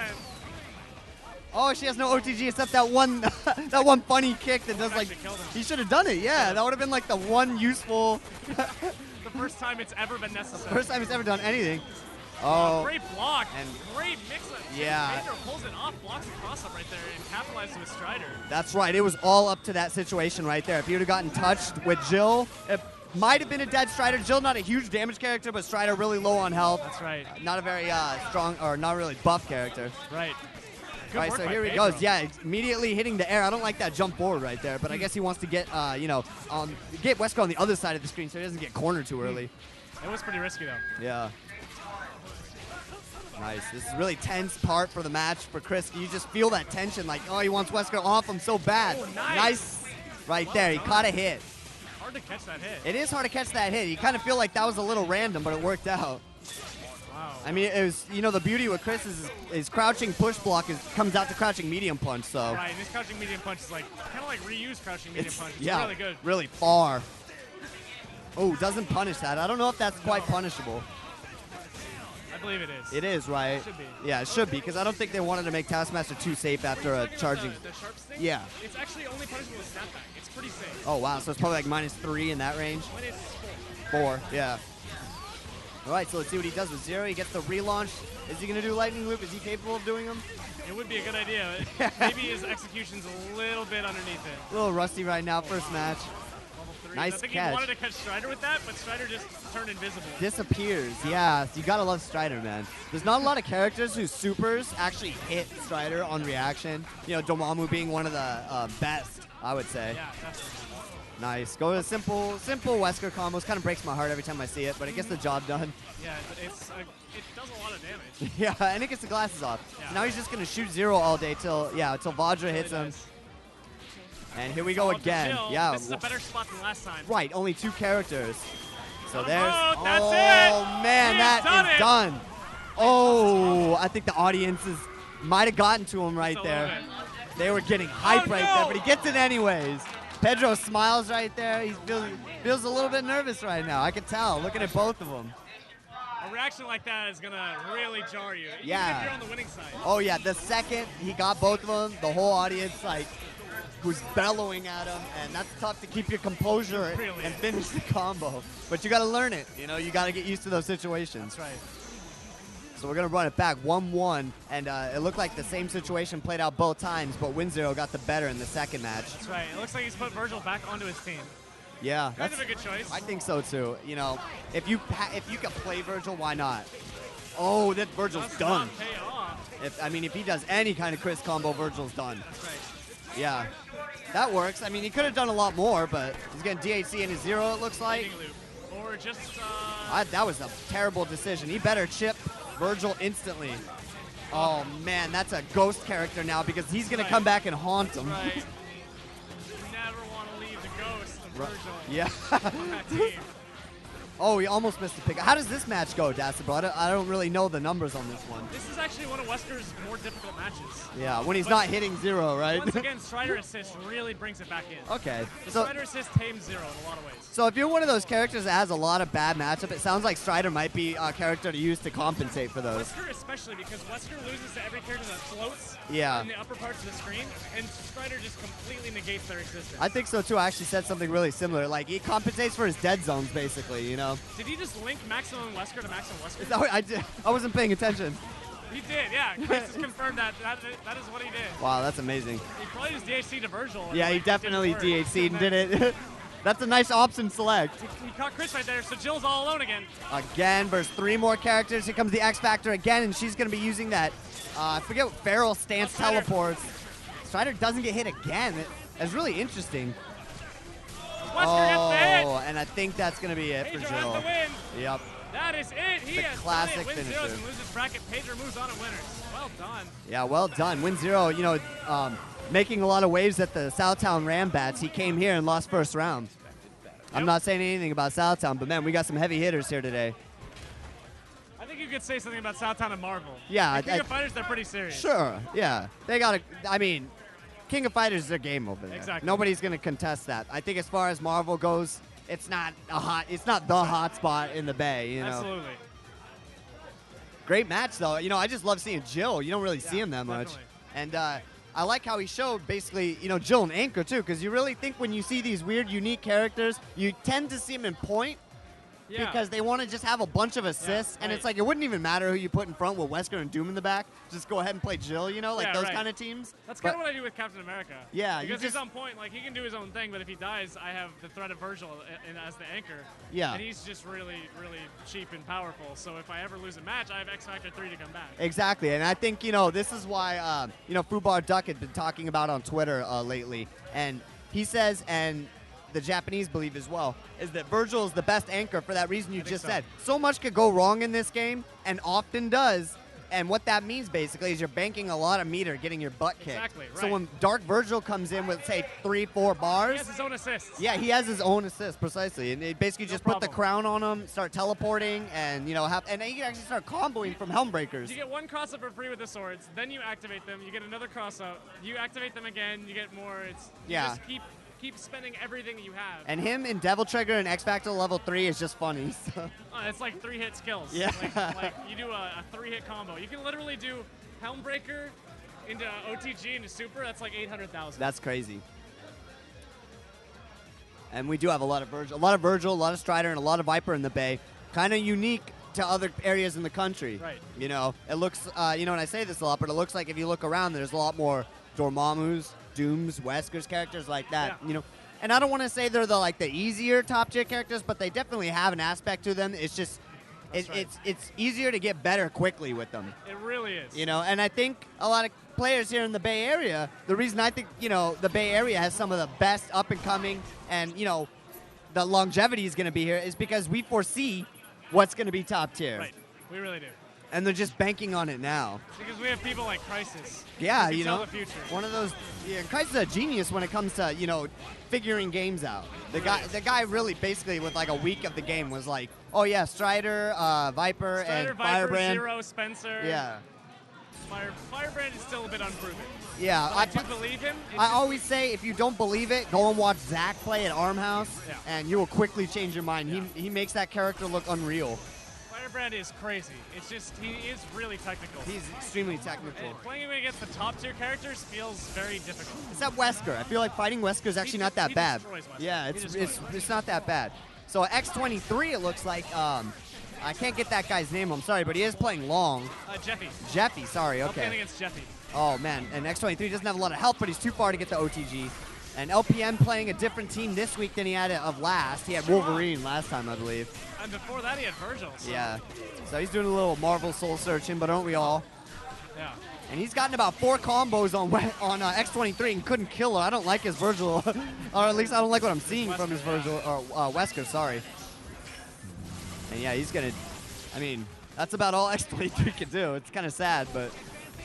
Oh, she has no OTG except that one that one funny kick that does like. He should have done it. Yeah, that would have been like the one useful. The first time it's ever been necessary. First time it's ever done anything. Oh. Great block. And great mix-up. yeah. Pedro pulls it off, blocks the cross-up right there, and capitalizes with Strider. That's right. It was all up to that situation right there. If he would have gotten touched with Jill, it might have been a dead Strider. Jill, not a huge damage character, but Strider really low on health. That's right. Not a very strong, or not really buff character. Right. Good Right, work so by here he Pedro. goes. Yeah, immediately hitting the air. I don't like that jump forward right there, but I guess he wants to get, get Wesker on the other side of the screen so he doesn't get cornered too early. It was pretty risky, though. Yeah. Nice. This is a really tense part for the match for Chris. You just feel that tension, like, oh, he wants Wesker off him so bad. Oh, nice. Nice. Right there. He caught a hit. Hard to catch that hit. It is hard to catch that hit. You kind of feel like that was a little random, but it worked out. Wow. I mean, it was, you know, the beauty with Chris is his crouching push block comes out to crouching medium punch, so. Right, and his crouching medium punch is like, kind of like reuse crouching medium punch. It's yeah, really good. really far. Oh, doesn't punish that. I don't know if that's quite punishable. I believe it is. It is, right? It should be. Yeah, it should be, because I don't think they wanted to make Taskmaster too safe after a charging. The sharp sting, Yeah. It's actually only punishable with snapback. It's pretty safe. Oh, wow, so it's probably like -3 in that range? -4. 4, yeah. All right, so let's see what he does with Zero. He gets the relaunch. Is he going to do Lightning Loop? Is he capable of doing them? It would be a good idea. Maybe his execution's a little bit underneath it. A little rusty right now, first match. Level 3. Nice I think catch. he wanted to catch Strider with that, but Strider just turned invisible. Disappears, yeah. You gotta love Strider, man. There's not a lot of characters whose supers actually hit Strider on reaction. You know, Dormammu being one of the best, I would say. Yeah, definitely. Nice. Go to simple Wesker combos. Kind of breaks my heart every time I see it, but it gets the job done. Yeah, but it does a lot of damage. Yeah, and it gets the glasses off. Yeah. So now he's just gonna shoot Zero all day till Vajra hits him. Nice. And here we go again. Jill. Yeah. This is a better spot than last time. Right, only 2 characters. So Oh, there's. that's it. Oh man, He has that is done it. done. Oh, I think the audiences might have gotten to him right Just a there. little bit. They were getting hype Oh, right no. there, but he gets it anyways. Pedro smiles right there. He feels a little bit nervous right now. I can tell, looking at both of them. A reaction like that is going to really jar you. Even Yeah. if you're on the winning side. Oh yeah, the second he got both of them, the whole audience was bellowing at him, and that's tough to keep your composure Really and is. finish the combo. But you got to learn it. You know, you got to get used to those situations. That's right. So we're gonna run it back 1-1, and it looked like the same situation played out both times, but WinZero got the better in the second match. That's right. It looks like he's put Virgil back onto his team. Yeah, Kind of a good choice. I think so too. You know, if you can play Virgil, why not? Oh, that Virgil's Does done. not pay off. If he does any kind of Chris combo, Virgil's done. That's right. Yeah. That works. I mean, he could have done a lot more, but he's getting DHC in his 0, it looks like. Loop. Or just... that was a terrible decision. He better chip Virgil instantly. Oh, man, that's a ghost character now because he's going to come back and haunt him. Right. You never want to leave the ghost of Virgil. Yeah. Oh, he almost missed the pick. How does this match go, Dasabro? I don't really know the numbers on this one. This is actually one of Wesker's more difficult matches. Yeah, when he's not hitting 0, right? Once again, Strider Assist really brings it back in. Okay. The Strider Assist tames 0 in a lot of ways. So if you're one of those characters that has a lot of bad matchup, it sounds like Strider might be a character to use to compensate for those. Wesker especially, because Wesker loses to every character that floats in the upper parts of the screen, and Strider just completely negates their existence. I think so too. I actually said something really similar. Like, he compensates for his dead zones, basically, you know? Did he just link Maximum Wesker to Maximum Wesker? No, I did. I wasn't paying attention. He did, yeah. Chris has confirmed that is what he did. Wow, that's amazing. He probably just DHC'd to Virgil. Yeah, he definitely DHC'd and did it. That's a nice option select. He caught Chris right there, so Jill's all alone again. Again, versus 3 more characters. Here comes the X Factor again, and she's going to be using that, I forget what Feral stance teleports. Strider doesn't get hit again. That's really interesting. Wesker gets the hit. And I think that's going to be it Pedro for Jill. has the win. Yep. That is it. He has classic win finisher. zeros and loses bracket. Pedro moves on and winners. Well done. Yeah, well done. Win 0, you know, making a lot of waves at the Southtown Rambats. He came here and lost first round. I'm not saying anything about Southtown, but man, we got some heavy hitters here today. I think you could say something about Southtown and Marvel. Yeah. King of Fighters, they're pretty serious. Sure, yeah. They got to, I mean, King of Fighters is their game over there. Exactly. Nobody's going to contest that. I think as far as Marvel goes, it's not the hot spot in the Bay, you know. Absolutely. Great match, though. You know, I just love seeing Jill. You don't really see him that much. Definitely. And I like how he showed, basically, you know, Jill and Anchor, too, because you really think when you see these weird, unique characters, you tend to see them in point because they want to just have a bunch of assists, and it's like it wouldn't even matter who you put in front with Wesker and Doom in the back. Just go ahead and play Jill, you know, like those kind of teams. That's kind of what I do with Captain America. Yeah. Because he's on point. Like, he can do his own thing, but if he dies, I have the threat of Virgil as the anchor. Yeah. And he's just really, really cheap and powerful. So if I ever lose a match, I have X Factor 3 to come back. Exactly. And I think, you know, this is why, you know, Fubar Duck had been talking about on Twitter lately. And he says, and the Japanese believe as well, is that Virgil is the best anchor for that reason you just said. So much could go wrong in this game, and often does. And what that means, basically, is you're banking a lot of meter getting your butt kicked. Exactly, right. So when Dark Virgil comes in with, say, 3-4 bars. He has his own assists. Yeah, he has his own assist, precisely. And they basically just put the crown on him, start teleporting, and, you know, and then you can actually start comboing from Helmbreakers. You get one cross-up for free with the swords, then you activate them, you get another cross-up, you activate them again, you get more. You just keep spending everything that you have. And him in Devil Trigger and X Factor level 3 is just funny. So. It's like 3-hit skills. Yeah. Like you do a 3-hit combo. You can literally do Helmbreaker into OTG into Super. That's like 800,000. That's crazy. And we do have a lot of Virgil, a lot of Strider, and a lot of Viper in the Bay. Kind of unique to other areas in the country. Right. You know, it looks, you know, and I say this a lot, but it looks like if you look around, there's a lot more Dormammu's, Dooms, Wesker's, characters like that. Yeah. You know, and I don't want to say they're the easier top tier characters, but they definitely have an aspect to them. It's just, it's easier to get better quickly with them. It really is. You know, and I think a lot of players here in the Bay Area, the reason I think, you know, the Bay Area has some of the best up and coming, and you know, the longevity is going to be here is because we foresee what's going to be top tier. Right. We really do. And they're just banking on it now. Because we have people like Crisis. Yeah, who can you know, tell the future. one of those. Yeah, Crisis is a genius when it comes to, you know, figuring games out. The guy really basically with like a week of the game was like, oh yeah, Strider, Viper, and Firebrand. Zero, Spencer. Yeah. Firebrand is still a bit unproven. Yeah, I do believe him. I always say if you don't believe it, go and watch Zach play at Armhouse, and you will quickly change your mind. Yeah. He makes that character look unreal. Firebrand is crazy. It's just, he is really technical. He's extremely technical. And playing him against the top tier characters feels very difficult. Except Wesker. I feel like fighting Wesker is actually not that bad. Yeah, it's not that bad. So X23, it looks like, I can't get that guy's name, I'm sorry, but he is playing long. Jeffy, sorry, okay. Playing against Jeffy. Oh man, and X23 doesn't have a lot of health, but he's too far to get the OTG. And LPM playing a different team this week than he had of last. He had Wolverine last time, I believe. And before that, he had Virgil. So. Yeah. So he's doing a little Marvel soul searching, but aren't we all? Yeah. And he's gotten about 4 combos on X23 and couldn't kill her. I don't like his Virgil, or at least I don't like what I'm seeing from his Virgil, or Wesker, sorry. And yeah, he's gonna, I mean, that's about all X23 can do. It's kind of sad, but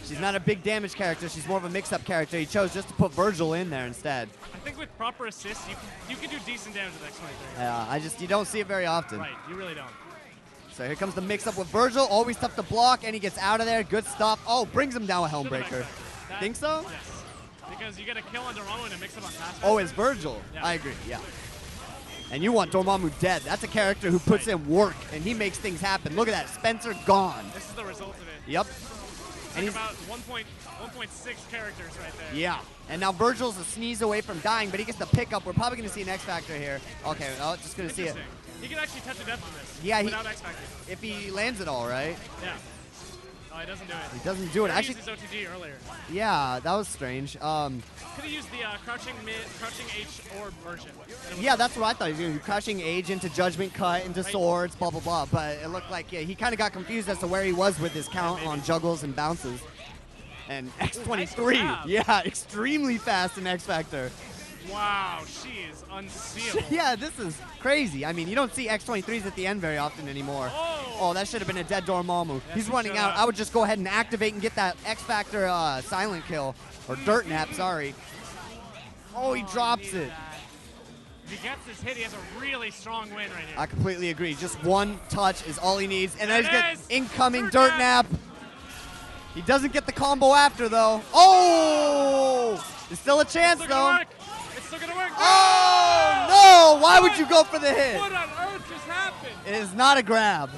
she's not a big damage character. She's more of a mix-up character. He chose just to put Virgil in there instead. I think with proper assists, you can do decent damage with X23. Yeah, you don't see it very often. Right, you really don't. So here comes the mix-up with Virgil. Always tough to block, and he gets out of there. Good stuff. Oh, brings him down with Helmbreaker. Think so? Yes. Because you get a kill on Dormammu and a mix-up on Taskmaster. Oh, it's Virgil. Yeah. I agree, yeah. And you want Dormammu dead. That's a character who puts in work, and he makes things happen. Look at that. Spencer gone. This is the result of it. Yep. It's like about 1.6 characters right there. Yeah. And now Virgil's a sneeze away from dying, but he gets the pickup. We're probably going to see an X Factor here. Okay, oh, just going to see it. He can actually touch a death on this. Yeah, without X Factor. If he lands it all, right? Yeah. Oh, he doesn't do it. He doesn't do it. Actually, Actually, used his OTG earlier. Yeah, that was strange. Could have used the crouching H orb version. Yeah, that's what I thought. He was going to do crouching Age into Judgment Cut, into swords, blah, blah, blah. But it looked like he kind of got confused as to where he was with his count on juggles and bounces. And X23, yeah, extremely fast in X Factor. Wow, she is unseeable. Yeah, this is crazy. I mean, you don't see X23s at the end very often anymore. Oh, that should have been a dead Dormammu. Yes, he's running out. I would just go ahead and activate and get that X Factor silent kill. Or dirt nap, sorry. Oh, he drops it. If he gets this hit, he has a really strong win right here. I completely agree. Just one touch is all he needs. And then he's got incoming dirt nap. He doesn't get the combo after, though. Oh! There's still a chance, though. It's still gonna work. Oh, no! Why would you go for the hit? What on earth just happened? It is not a grab.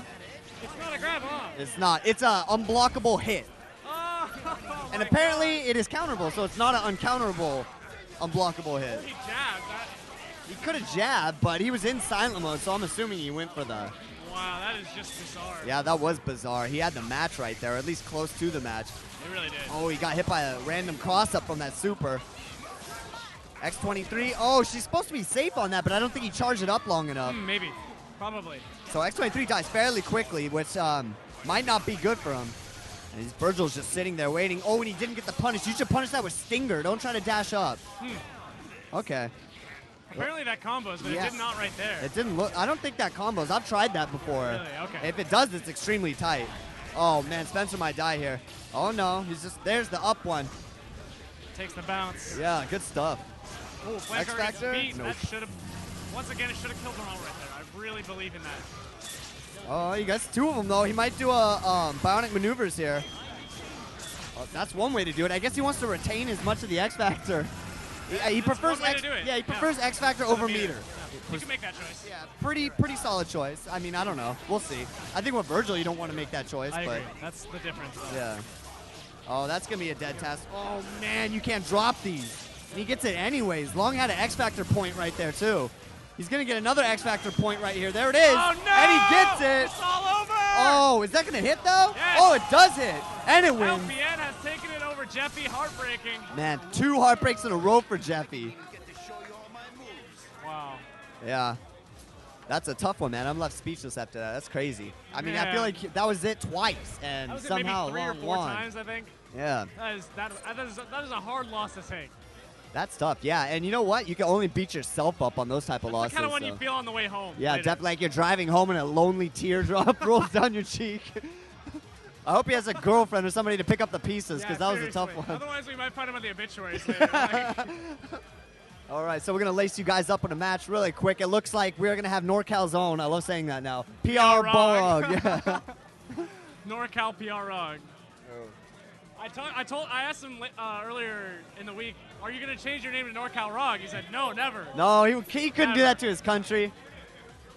It's not a grab, huh? It's not. It's an unblockable hit. Oh, and apparently it is counterable, so it's not an uncounterable unblockable hit. He jabbed. He could have jabbed, but he was in silent mode, so I'm assuming he went for the... Wow, that is just bizarre. Yeah, that was bizarre. He had the match right there, or at least close to the match. He really did. Oh, he got hit by a random cross-up from that super. X23, oh, she's supposed to be safe on that, but I don't think he charged it up long enough. Maybe. Probably. So X23 dies fairly quickly, which might not be good for him. And Virgil's just sitting there waiting. Oh, and he didn't get the punish. You should punish that with Stinger. Don't try to dash up. Okay. Apparently that combos, but it did not right there. It didn't look. I don't think that combos. I've tried that before. Really? Okay. If it does, it's extremely tight. Oh man, Spencer might die here. Oh no, he's just there's the up one. Takes the bounce. Yeah, good stuff. Oh, X Factor. Nope. That should have. Once again, it should have killed him all right there. I really believe in that. Oh, you got 2 of them though. He might do a bionic maneuvers here. Oh, that's one way to do it. I guess he wants to retain as much of the X Factor. He prefers he prefers X Factor over meter. Yeah. You can make that choice. Yeah, pretty solid choice. I mean, I don't know. We'll see. I think with Virgil, you don't want to make that choice. I but agree. That's the difference. Though. Yeah. Oh, that's gonna be a dead task. Oh man, you can't drop these. And he gets it anyways. Long had an X Factor point right there too. He's gonna get another X Factor point right here. There it is. Oh no! And he gets it. It's all over. Oh, is that gonna hit though? Yes. Oh, it does hit. And it wins. LPN has taken it over Jeffy. Heartbreaking. Man, 2 heartbreaks in a row for Jeffy. Wow. Yeah. That's a tough one, man. I'm left speechless after that. That's crazy. I mean, I feel like that was it twice, and that was somehow it maybe 3 or 4 won. times, I think. Yeah. That is a hard loss to take. That's tough, yeah. And you know what? You can only beat yourself up on those type of losses. That's the kind of one you feel on the way home. Yeah, definitely. Like you're driving home and a lonely teardrop rolls down your cheek. I hope he has a girlfriend or somebody to pick up the pieces, because that was a tough one. Otherwise, we might find him on the obituaries later. All right, so we're going to lace you guys up in a match really quick. It looks like we're going to have NorCal's own. I love saying that now. PR Borog. Yeah. NorCal PR Rog. I asked him earlier in the week, are you going to change your name to NorCal Rog? He said, no, never. No, he couldn't do that to his country.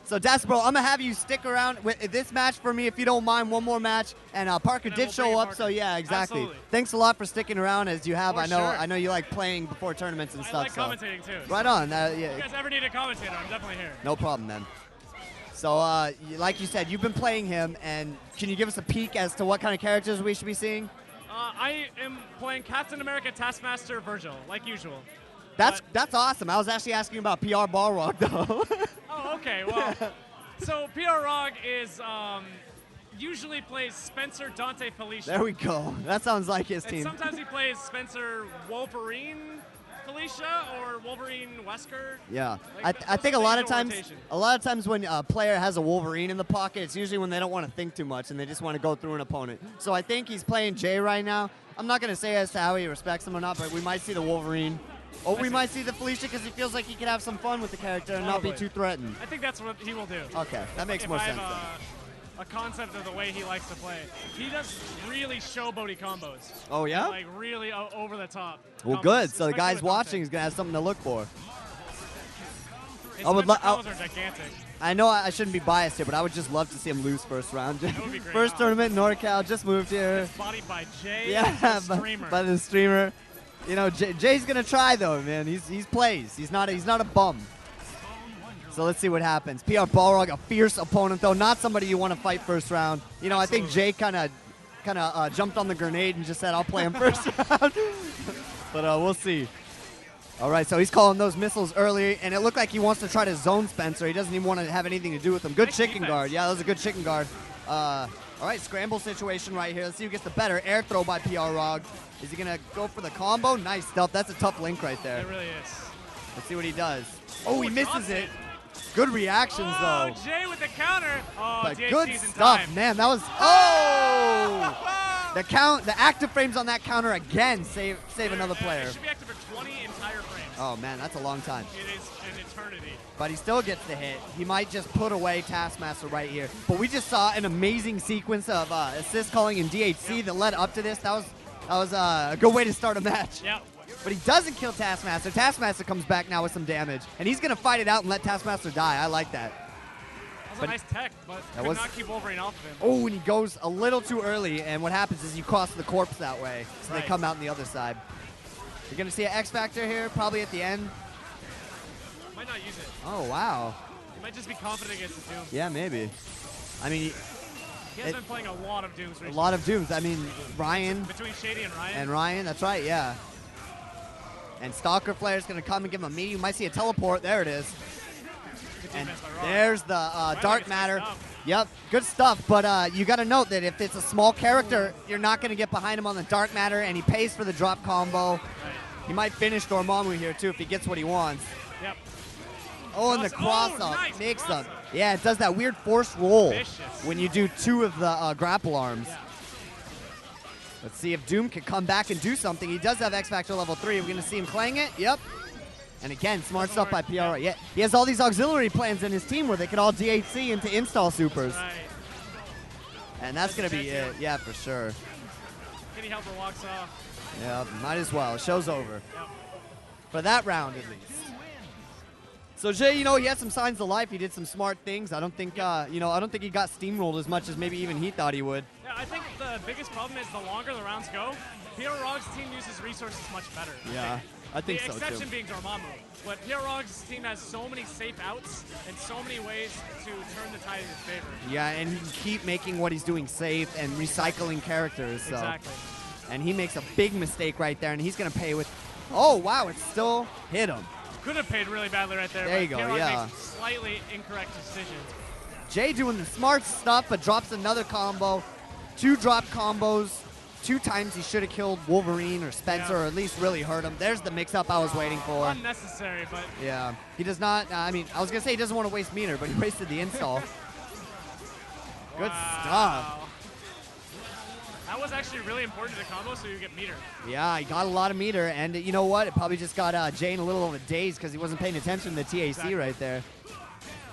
So, Dasbro, I'm going to have you stick around with this match for me, if you don't mind, one more match. And Parker did show up, so yeah, exactly. Absolutely. Thanks a lot for sticking around as you have. For I know sure. I know you like playing before tournaments and stuff. I like commentating, too. Right on. If you guys ever need a commentator, I'm definitely here. No problem, man. So, like you said, you've been playing him, and can you give us a peek as to what kind of characters we should be seeing? I am playing Captain America Taskmaster Virgil, like usual. That's awesome. I was actually asking about PR Balrog, though. Oh, okay. Well, so PR Rog is usually plays Spencer, Dante, Felicia. There we go. That sounds like his and team. Sometimes he plays Spencer, Wolverine, Felicia, or Wolverine, Wesker. Yeah, Like, I think a lot of rotation. times when a player has a Wolverine in the pocket, it's usually when they don't want to think too much and they just want to go through an opponent. So I think he's playing Jay right now. I'm not going to say as to how he respects him or not, but we might see the Wolverine. Or we might see the Felicia because he feels like he can have some fun with the character and not be too threatened. I think that's what he will do. Okay, that makes more sense. A concept of the way he likes to play. He does really showboaty combos. Oh, yeah? Like really over the top. Well, combos, good. So the especially guys with watching Dante. is going to have something to look for. His combos are gigantic. I know I shouldn't be biased here, but I would just love to see him lose first round. That would be great. First tournament in NorCal, just moved here. Gets bodied by Jay, Yeah, the streamer. by the streamer. You know, Jay's gonna try though, man. He's plays. He's not a bum. So let's see what happens. PR Balrog, a fierce opponent though, not somebody you want to fight first round. You know, Absolutely. I think Jay kind of jumped on the grenade and just said, "I'll play him first round." But we'll see. All right, so he's calling those missiles early, and it looked like he wants to try to zone Spencer. He doesn't even want to have anything to do with him. Good Nice chicken defense. guard. Yeah, that was a good chicken guard. All right, scramble situation right here. Let's see who gets the better. Air throw by PR Rog. Is he going to go for the combo? Nice stuff. That's a tough link right there. It really is. Let's see what he does. Oh, he drops misses it. it. Good reactions, Oh, though. Jay with the counter. Oh, But DHC's good in stuff, time. man. That was... Oh! The active frames on that counter again save another player. It should be active for 20 entire frames. Oh, man, that's a long time. It is an eternity. But he still gets the hit. He might just put away Taskmaster right here. But we just saw an amazing sequence of assist calling in DHC that led up to this. That was a good way to start a match. Yep. But he doesn't kill Taskmaster. Taskmaster comes back now with some damage. And he's going to fight it out and let Taskmaster die. I like that. That was a nice tech, but could not keep Wolverine off of him. Oh, and he goes a little too early. And what happens is you cross the corpse that way. So Right. they come out on the other side. You're going to see an X Factor here probably at the end. Might not use it. Oh, wow. He might just be confident against his Doom. Yeah, maybe. I mean, He has been playing a lot of Dooms recently. a lot of Dooms. I mean, Ryan Between Shady and Ryan. and Ryan, that's right, yeah. And Stalker Flare's going to come and give him a meeting. You might see a teleport. There it is. Good And defense by Ryan. there's the Dark gets Matter. messed up. Yep, good stuff. But you got to note that if it's a small character, you're not going to get behind him on the Dark Matter, and he pays for the drop combo. Right. He might finish Dormammu here, too, if he gets what he wants. Yep. Oh, and the Cross- cross-up, nice mix-up. cross-up. Yeah, it does that weird forced roll Vicious. when you do two of the grapple arms. Yeah. Let's see if Doom can come back and do something. He does have X Factor level 3. We're going to see him playing it. Yep. And again, smart stuff by PR. Yeah, he has all these auxiliary plans in his team where they can all DHC into install supers. Right. And that's going to be it. Yeah, for sure. Kitty Helper walks off. Yeah, might as well. Show's over. Yep. For that round, at least. So Jay, you know, he had some signs of life. He did some smart things. I don't think, I don't think he got steamrolled as much as maybe even he thought he would. Yeah, I think the biggest problem is the longer the rounds go, PR Rog's team uses resources much better. Yeah, I think The so exception too. being Dormammu. But PR Rog's team has so many safe outs and so many ways to turn the tide in his favor. Yeah, and he can keep making what he's doing safe and recycling characters. So. Exactly. And he makes a big mistake right there, and he's going to pay with... Oh, wow, it still hit him. Could have paid really badly right there. There but you go, PR Rog yeah. makes slightly incorrect decisions. Jay doing the smart stuff, but drops another combo. 2 drop combos. 2 times he should have killed Wolverine or Spencer, Yeah. or at least really hurt him. There's the mix-up I was waiting for. Unnecessary, but Yeah, he does not, I mean, I was going to say he doesn't want to waste meter, but he wasted the install. Good stuff. That was actually really important to the combo, so you get meter. Yeah, he got a lot of meter, and you know what? It probably just got Jay in a little of a daze because he wasn't paying attention to the TAC Exactly. right there.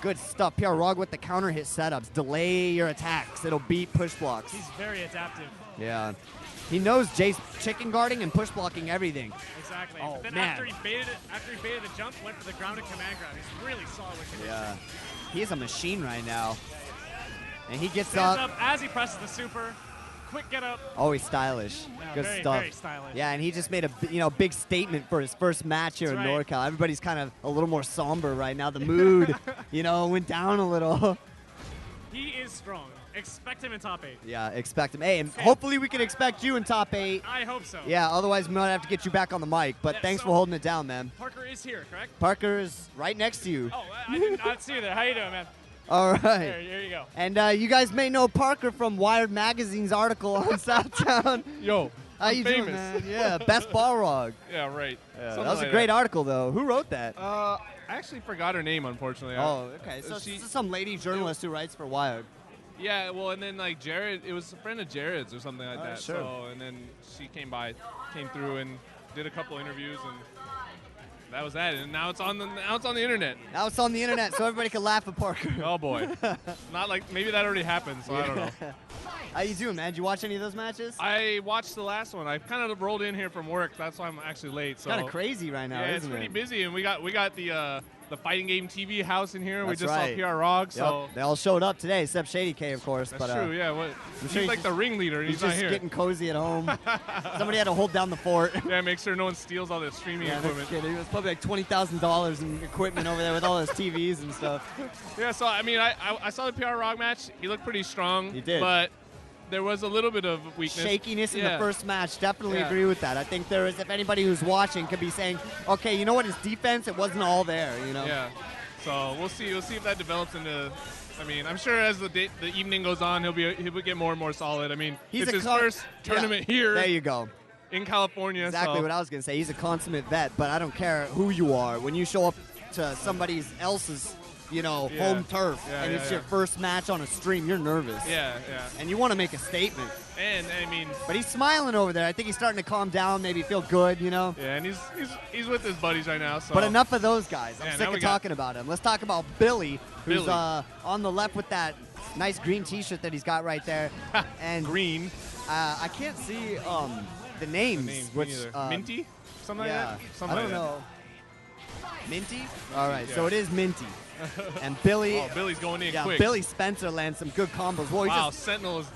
Good stuff. PR Rog with the counter hit setups. Delay your attacks. It'll beat push blocks. He's very adaptive. Yeah. He knows Jay's chicken guarding and push blocking everything. Exactly. Oh, but then man. after he baited the jump, went for the grounded command grab. He's really solid with condition. Yeah. He is a machine right now. And he gets Stands up. up as he presses the super. Quick get up. Always stylish. Yeah, Good very, stuff. very stylish. Yeah, and he just made a big statement for his first match here That's in right. NorCal. Everybody's kind of a little more somber right now. The mood, went down a little. He is strong. Expect him in top 8. Yeah, expect him. Hey, and hopefully we can expect you in top 8. I hope so. Yeah, otherwise we might have to get you back on the mic. But Yeah, thanks so- for holding it down, man. Parker is here, correct? Parker's right next to you. Oh, I did not see you there. How you doing, man? All right. Here you go. And you guys may know Parker from Wired Magazine's article on Southtown. Yo, How you doing, famous. man? Yeah, best Balrog. Yeah, right. That was a great article, though. Who wrote that? I actually forgot her name, unfortunately. Oh, okay. So this is some lady journalist who writes for Wired. Yeah, well, and then like Jared, it was a friend of Jared's or something like that. Sure. So, and then she came through and did a couple interviews, and that was that. And now it's on the internet. Now it's on the internet, so everybody can laugh at Parker. Oh boy, not like maybe that already happened. So I don't know. How you doing, man? Did you watch any of those matches? I watched the last one. I kind of rolled in here from work. That's why I'm actually late. So Kind of crazy right now, yeah, isn't it's pretty it? busy, and we got the fighting game TV house in here. That's we just right. saw PR Rog. So Yep. They all showed up today, except Shady K, of course. that's but, true. Yeah, what? I'm He's sure like the ringleader, and He's he's not just here. getting cozy at home. Somebody had to hold down the fort. Yeah, make sure no one steals all the streaming Yeah, no equipment. kidding. It was probably like $20,000 in equipment over there with all those TVs and stuff. Yeah, so I mean, I saw the PR Rog match. He looked pretty strong. He did. But there was a little bit of weakness. Shakiness in the Yeah. first match. Definitely Yeah. agree with that. I think there is, if anybody who's watching could be saying, okay, you know what, his defense, it wasn't all there, you know? Yeah. So we'll see. We'll see if that develops into. I mean, I'm sure as the evening goes on, he'll get more and more solid. I mean, it's his first tournament here. There you go. In California. Exactly so. what I was going to say. He's a consummate vet, but I don't care who you are. When you show up to somebody else's, home turf, and it's your first match on a stream, you're nervous. Yeah. And you want to make a statement. And I mean. But he's smiling over there. I think he's starting to calm down, maybe feel good, Yeah, and he's with his buddies right now. So. But enough of those guys. I'm Yeah, sick of talking about him. Let's talk about Billy, who's on the left with that nice green T-shirt that he's got right there. And green. I can't see the names. Which Minty? Something like that? Something I don't like know. Minty? All right, Yeah. so it is Minty. And Billy. Oh, Billy's going in yeah, quick. Billy Spencer lands some good combos. Well, wow, Sentinel is.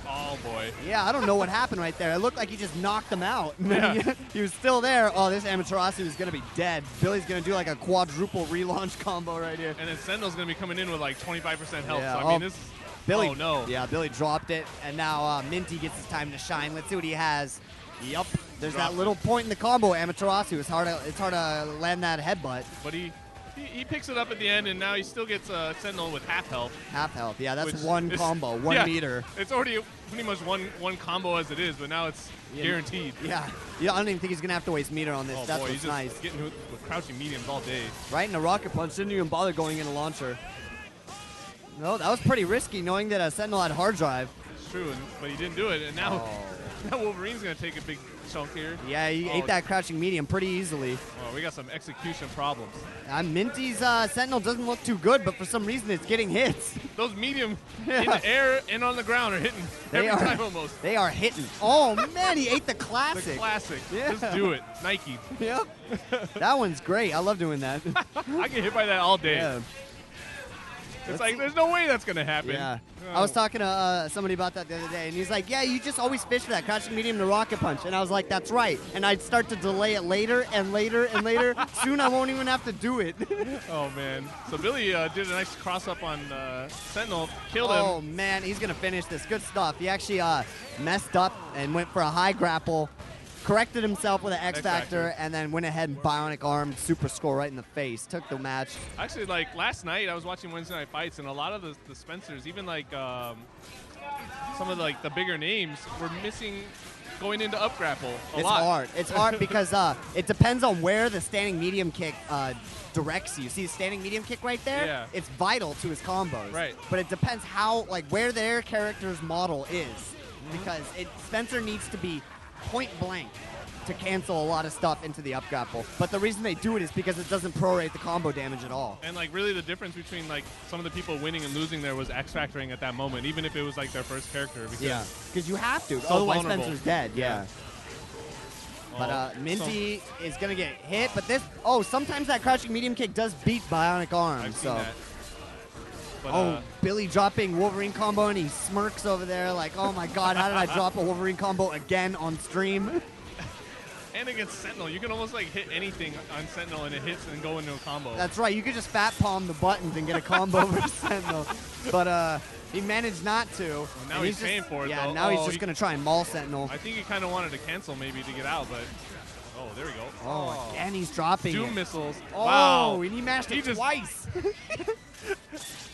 Oh boy. Yeah, I don't know what happened right there. It looked like he just knocked him out. Yeah. He was still there. Oh, this Amaterasu is going to be dead. Billy's going to do like a quadruple relaunch combo right here. And then Sentinel's going to be coming in with like 25% health. Yeah, So I mean, this. Billy, Oh no. Yeah, Billy dropped it, and now Minty gets his time to shine. Let's see what he has. Yup. There's Dropped that little point in the combo, Amaterasu. It's hard to land that headbutt. But he picks it up at the end, and now he still gets Sentinel with half health. Half health. Yeah, that's Which one is- combo, 1 meter. It's already pretty much one combo as it is, but now it's guaranteed. Yeah. I don't even think he's going to have to waste meter on this. Oh That's boy, what's he's just nice. getting with crouching mediums all day. Right in a rocket punch. Didn't even bother going in a launcher. No, that was pretty risky, knowing that Sentinel had hard drive. It's true, but he didn't do it, and now, now Wolverine's going to take a big chunk here. Yeah, he ate that crouching medium pretty easily. Oh, we got some execution problems. Minty's Sentinel doesn't look too good, but for some reason it's getting hits. Those medium in the air and on the ground are hitting every time almost. They are hitting. Oh, man, he ate the classic. The classic. Yeah. Just do it. Nike. Yep. That one's great. I love doing that. I get hit by that all day. Yeah. It's like, there's no way that's going to happen. Yeah. Oh. I was talking to somebody about that the other day, and he's like, yeah, you just always fish for that crouching medium to rocket punch. And I was like, that's right. And I'd start to delay it later and later and later. Soon I won't even have to do it. Oh, man. So Billy did a nice cross-up on Sentinel, killed him. Oh, man, he's going to finish this. Good stuff. He actually messed up and went for a high grapple, corrected himself with an X-Factor, and then went ahead and bionic armed super score right in the face. Took the match. Actually, like last night, I was watching Wednesday Night Fights, and a lot of the Spencers, even like some of the bigger names, were missing going into up grapple a lot. Hard. It's hard because it depends on where the standing medium kick directs you. See the standing medium kick right there? Yeah. It's vital to his combos. Right. But it depends where their character's model is. Because Spencer needs to be point blank to cancel a lot of stuff into the up grapple. But the reason they do it is because it doesn't prorate the combo damage at all. And really the difference between some of the people winning and losing there was X-Factoring at that moment, even if it was their first character. Because you have to. So Otherwise vulnerable. Spencer's dead. Yeah. But Minty is going to get hit. But sometimes that crouching medium kick does beat bionic arm. I've seen that. But, Billy dropping Wolverine combo, and he smirks over there like, oh my god, how did I drop a Wolverine combo again on stream? And against Sentinel, you can almost hit anything on Sentinel and it hits and go into a combo. That's right, you could just fat palm the buttons and get a combo over Sentinel. But he managed not to. Well, now he's paying for it, yeah, though. now he's just going to try and maul Sentinel. I think he kind of wanted to cancel maybe to get out, but... Oh, there we go. Oh, and he's dropping Doom it. missiles. Oh, Wow. and he mashed it twice.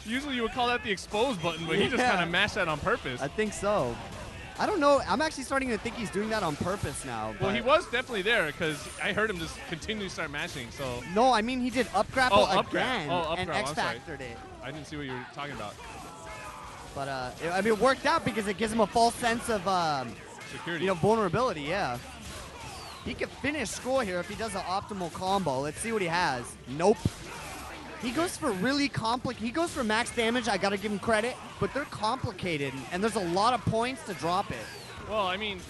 Usually you would call that the expose button, but he just kind of mashed that on purpose. I think so. I don't know. I'm actually starting to think he's doing that on purpose now. Well, he was definitely there because I heard him just continue to start mashing. So no, I mean he did up grapple again and grapple, X-factored it. I didn't see what you were talking about. But I mean, it worked out because it gives him a false sense of security. You know, vulnerability. Yeah. He could finish score here if he does an optimal combo. Let's see what he has. Nope. He goes for really complicated. He goes for max damage. I gotta give him credit, but they're complicated, and there's a lot of points to drop it. Well, I mean,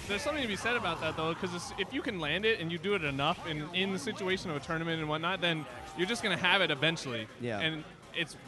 there's something to be said about that though, because if you can land it and you do it enough in the situation of a tournament and whatnot, then you're just gonna have it eventually. Yeah. And it's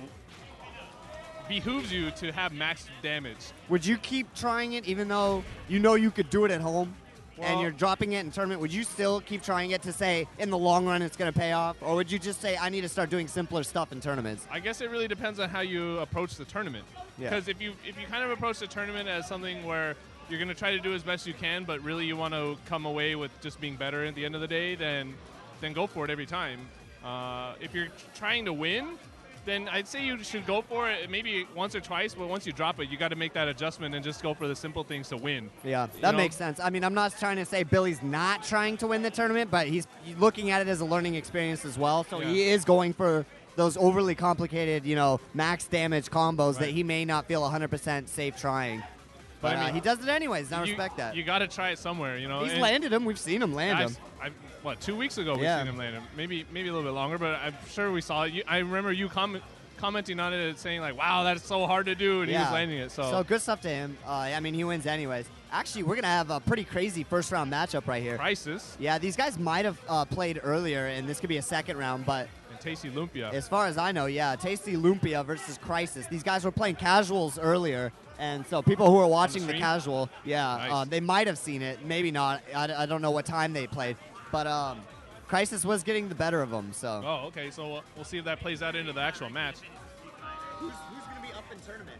behooves you to have max damage. Would you keep trying it even though you know you could do it at home? And you're dropping it in tournament, would you still keep trying it to say in the long run it's going to pay off? Or would you just say, I need to start doing simpler stuff in tournaments? I guess it really depends on how you approach the tournament. Because if you kind of approach the tournament as something where you're going to try to do as best you can, but really you want to come away with just being better at the end of the day, then go for it every time. If you're trying to win, then I'd say you should go for it maybe once or twice, but once you drop it, you got to make that adjustment and just go for the simple things to win. Yeah, that makes sense. I mean, I'm not trying to say Billy's not trying to win the tournament, but he's looking at it as a learning experience as well. So he is going for those overly complicated, you know, max damage combos that he may not feel 100% safe trying. But I mean, he does it anyways, and I respect that. You got to try it somewhere, you know. He's landed him. We've seen him land him. What, 2 weeks ago we've seen him land him. Maybe a little bit longer, but I'm sure we saw it. I remember you commenting on it and saying like, wow, that's so hard to do, and he was landing it. So good stuff to him. I mean, he wins anyways. Actually, we're going to have a pretty crazy first-round matchup right here. Crisis. Yeah, these guys might have played earlier, and this could be a second round, but and Tasty Lumpia. As far as I know, yeah, Tasty Lumpia versus Crisis. These guys were playing casuals earlier, and so people who are watching the casual, they might have seen it, maybe not. I don't know what time they played, but Crisis was getting the better of them. So. Oh, okay. So we'll see if that plays out into the actual match. Who's going to be up in tournament?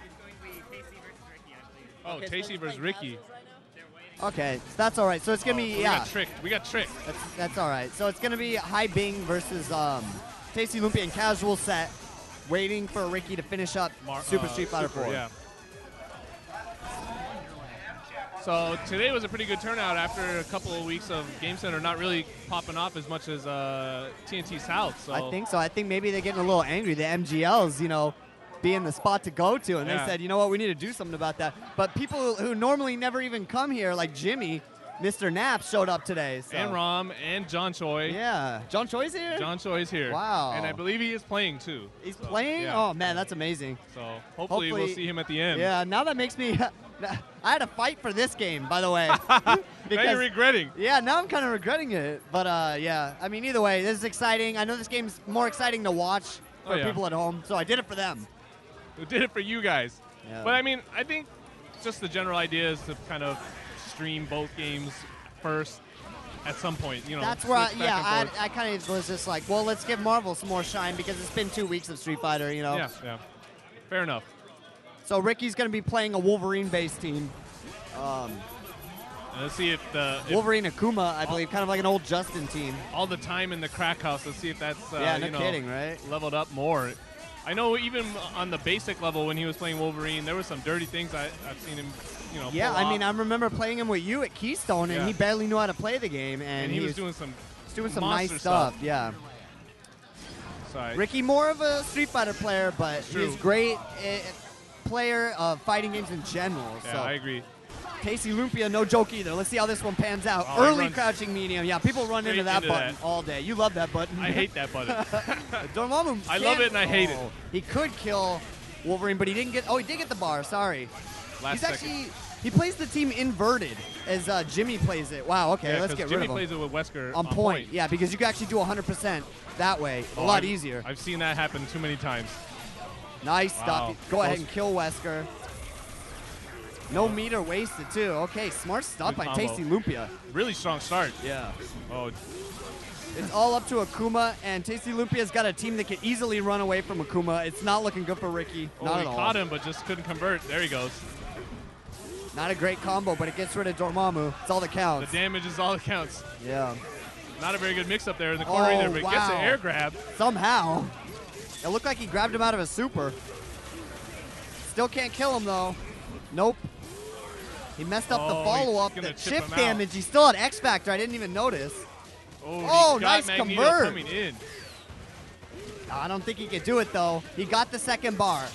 It's going to be Tasty versus Ricky, I believe. Oh, okay, Tasty versus Ricky. Okay, so that's all right. So it's going to be, We got tricked. We got tricked. That's all right. So it's going to be Hai Bing versus Tasty Lumpia in casual set, waiting for Ricky to finish up Super Street Fighter 4. Yeah. So today was a pretty good turnout after a couple of weeks of Game Center not really popping off as much as TNT South. So I think so. I think maybe they're getting a little angry. The MGLs, you know, being the spot to go to, and they said, you know what, we need to do something about that. But people who normally never even come here, like Jimmy, Mr. Knapp, showed up today. So. And Rom and John Choi. Yeah. John Choi's here? John Choi's here. Wow. And I believe he is playing too. He's playing? Yeah. Oh, man, that's amazing. So hopefully we'll see him at the end. Yeah, now that makes me... I had to fight for this game, by the way. Now you're regretting. Yeah, now I'm kind of regretting it. But, yeah, I mean, either way, this is exciting. I know this game's more exciting to watch for people at home, so I did it for them. We did it for you guys. Yeah. But, I mean, I think just the general idea is to kind of stream both games first at some point, you know. That's where, I kind of was just like, well, let's give Marvel some more shine because it's been 2 weeks of Street Fighter, you know. Yeah. Fair enough. So Ricky's going to be playing a Wolverine-based team. Let's see if Wolverine Akuma, I believe, kind of like an old Justin team. All the time in the crack house. Let's see if that's kidding, right? Leveled up more. I know even on the basic level when he was playing Wolverine, there were some dirty things I've seen him, you know. Yeah, I mean, I remember playing him with you at Keystone, and he barely knew how to play the game, and he was doing some nice stuff. Yeah. Sorry. Ricky, more of a Street Fighter player, but he's great player of fighting games in general. Yeah, so. I agree. Tasty Lumpia, no joke either. Let's see how this one pans out. Early crouching medium. Yeah, people run into that button all day. You love that button. I hate that button. Dormammu I love it and I hate it. He could kill Wolverine, but he didn't get. Oh, he did get the bar. Sorry. He plays the team inverted as Jimmy plays it. Wow. Okay, let's get rid of him. Jimmy plays it with Wesker on point. Yeah, because you can actually do 100% that way. A lot easier. I've seen that happen too many times. Nice stuff. Go ahead and kill Wesker. No meter wasted, too. Okay, smart stuff by Tasty Lumpia. Really strong start. Yeah. Oh. It's all up to Akuma, and Tasty Lumpia's got a team that can easily run away from Akuma. It's not looking good for Ricky. Not at all. He caught him, but just couldn't convert. There he goes. Not a great combo, but it gets rid of Dormammu. It's all that counts. The damage is all that counts. Yeah. Not a very good mix-up there in the corner either, but gets an air grab. Somehow. It looked like he grabbed him out of his super. Still can't kill him, though. Nope. He messed up the follow-up. The chip damage. He still had X Factor. I didn't even notice. Oh, nice Magneto convert. coming in. I don't think he could do it, though. He got the second bar.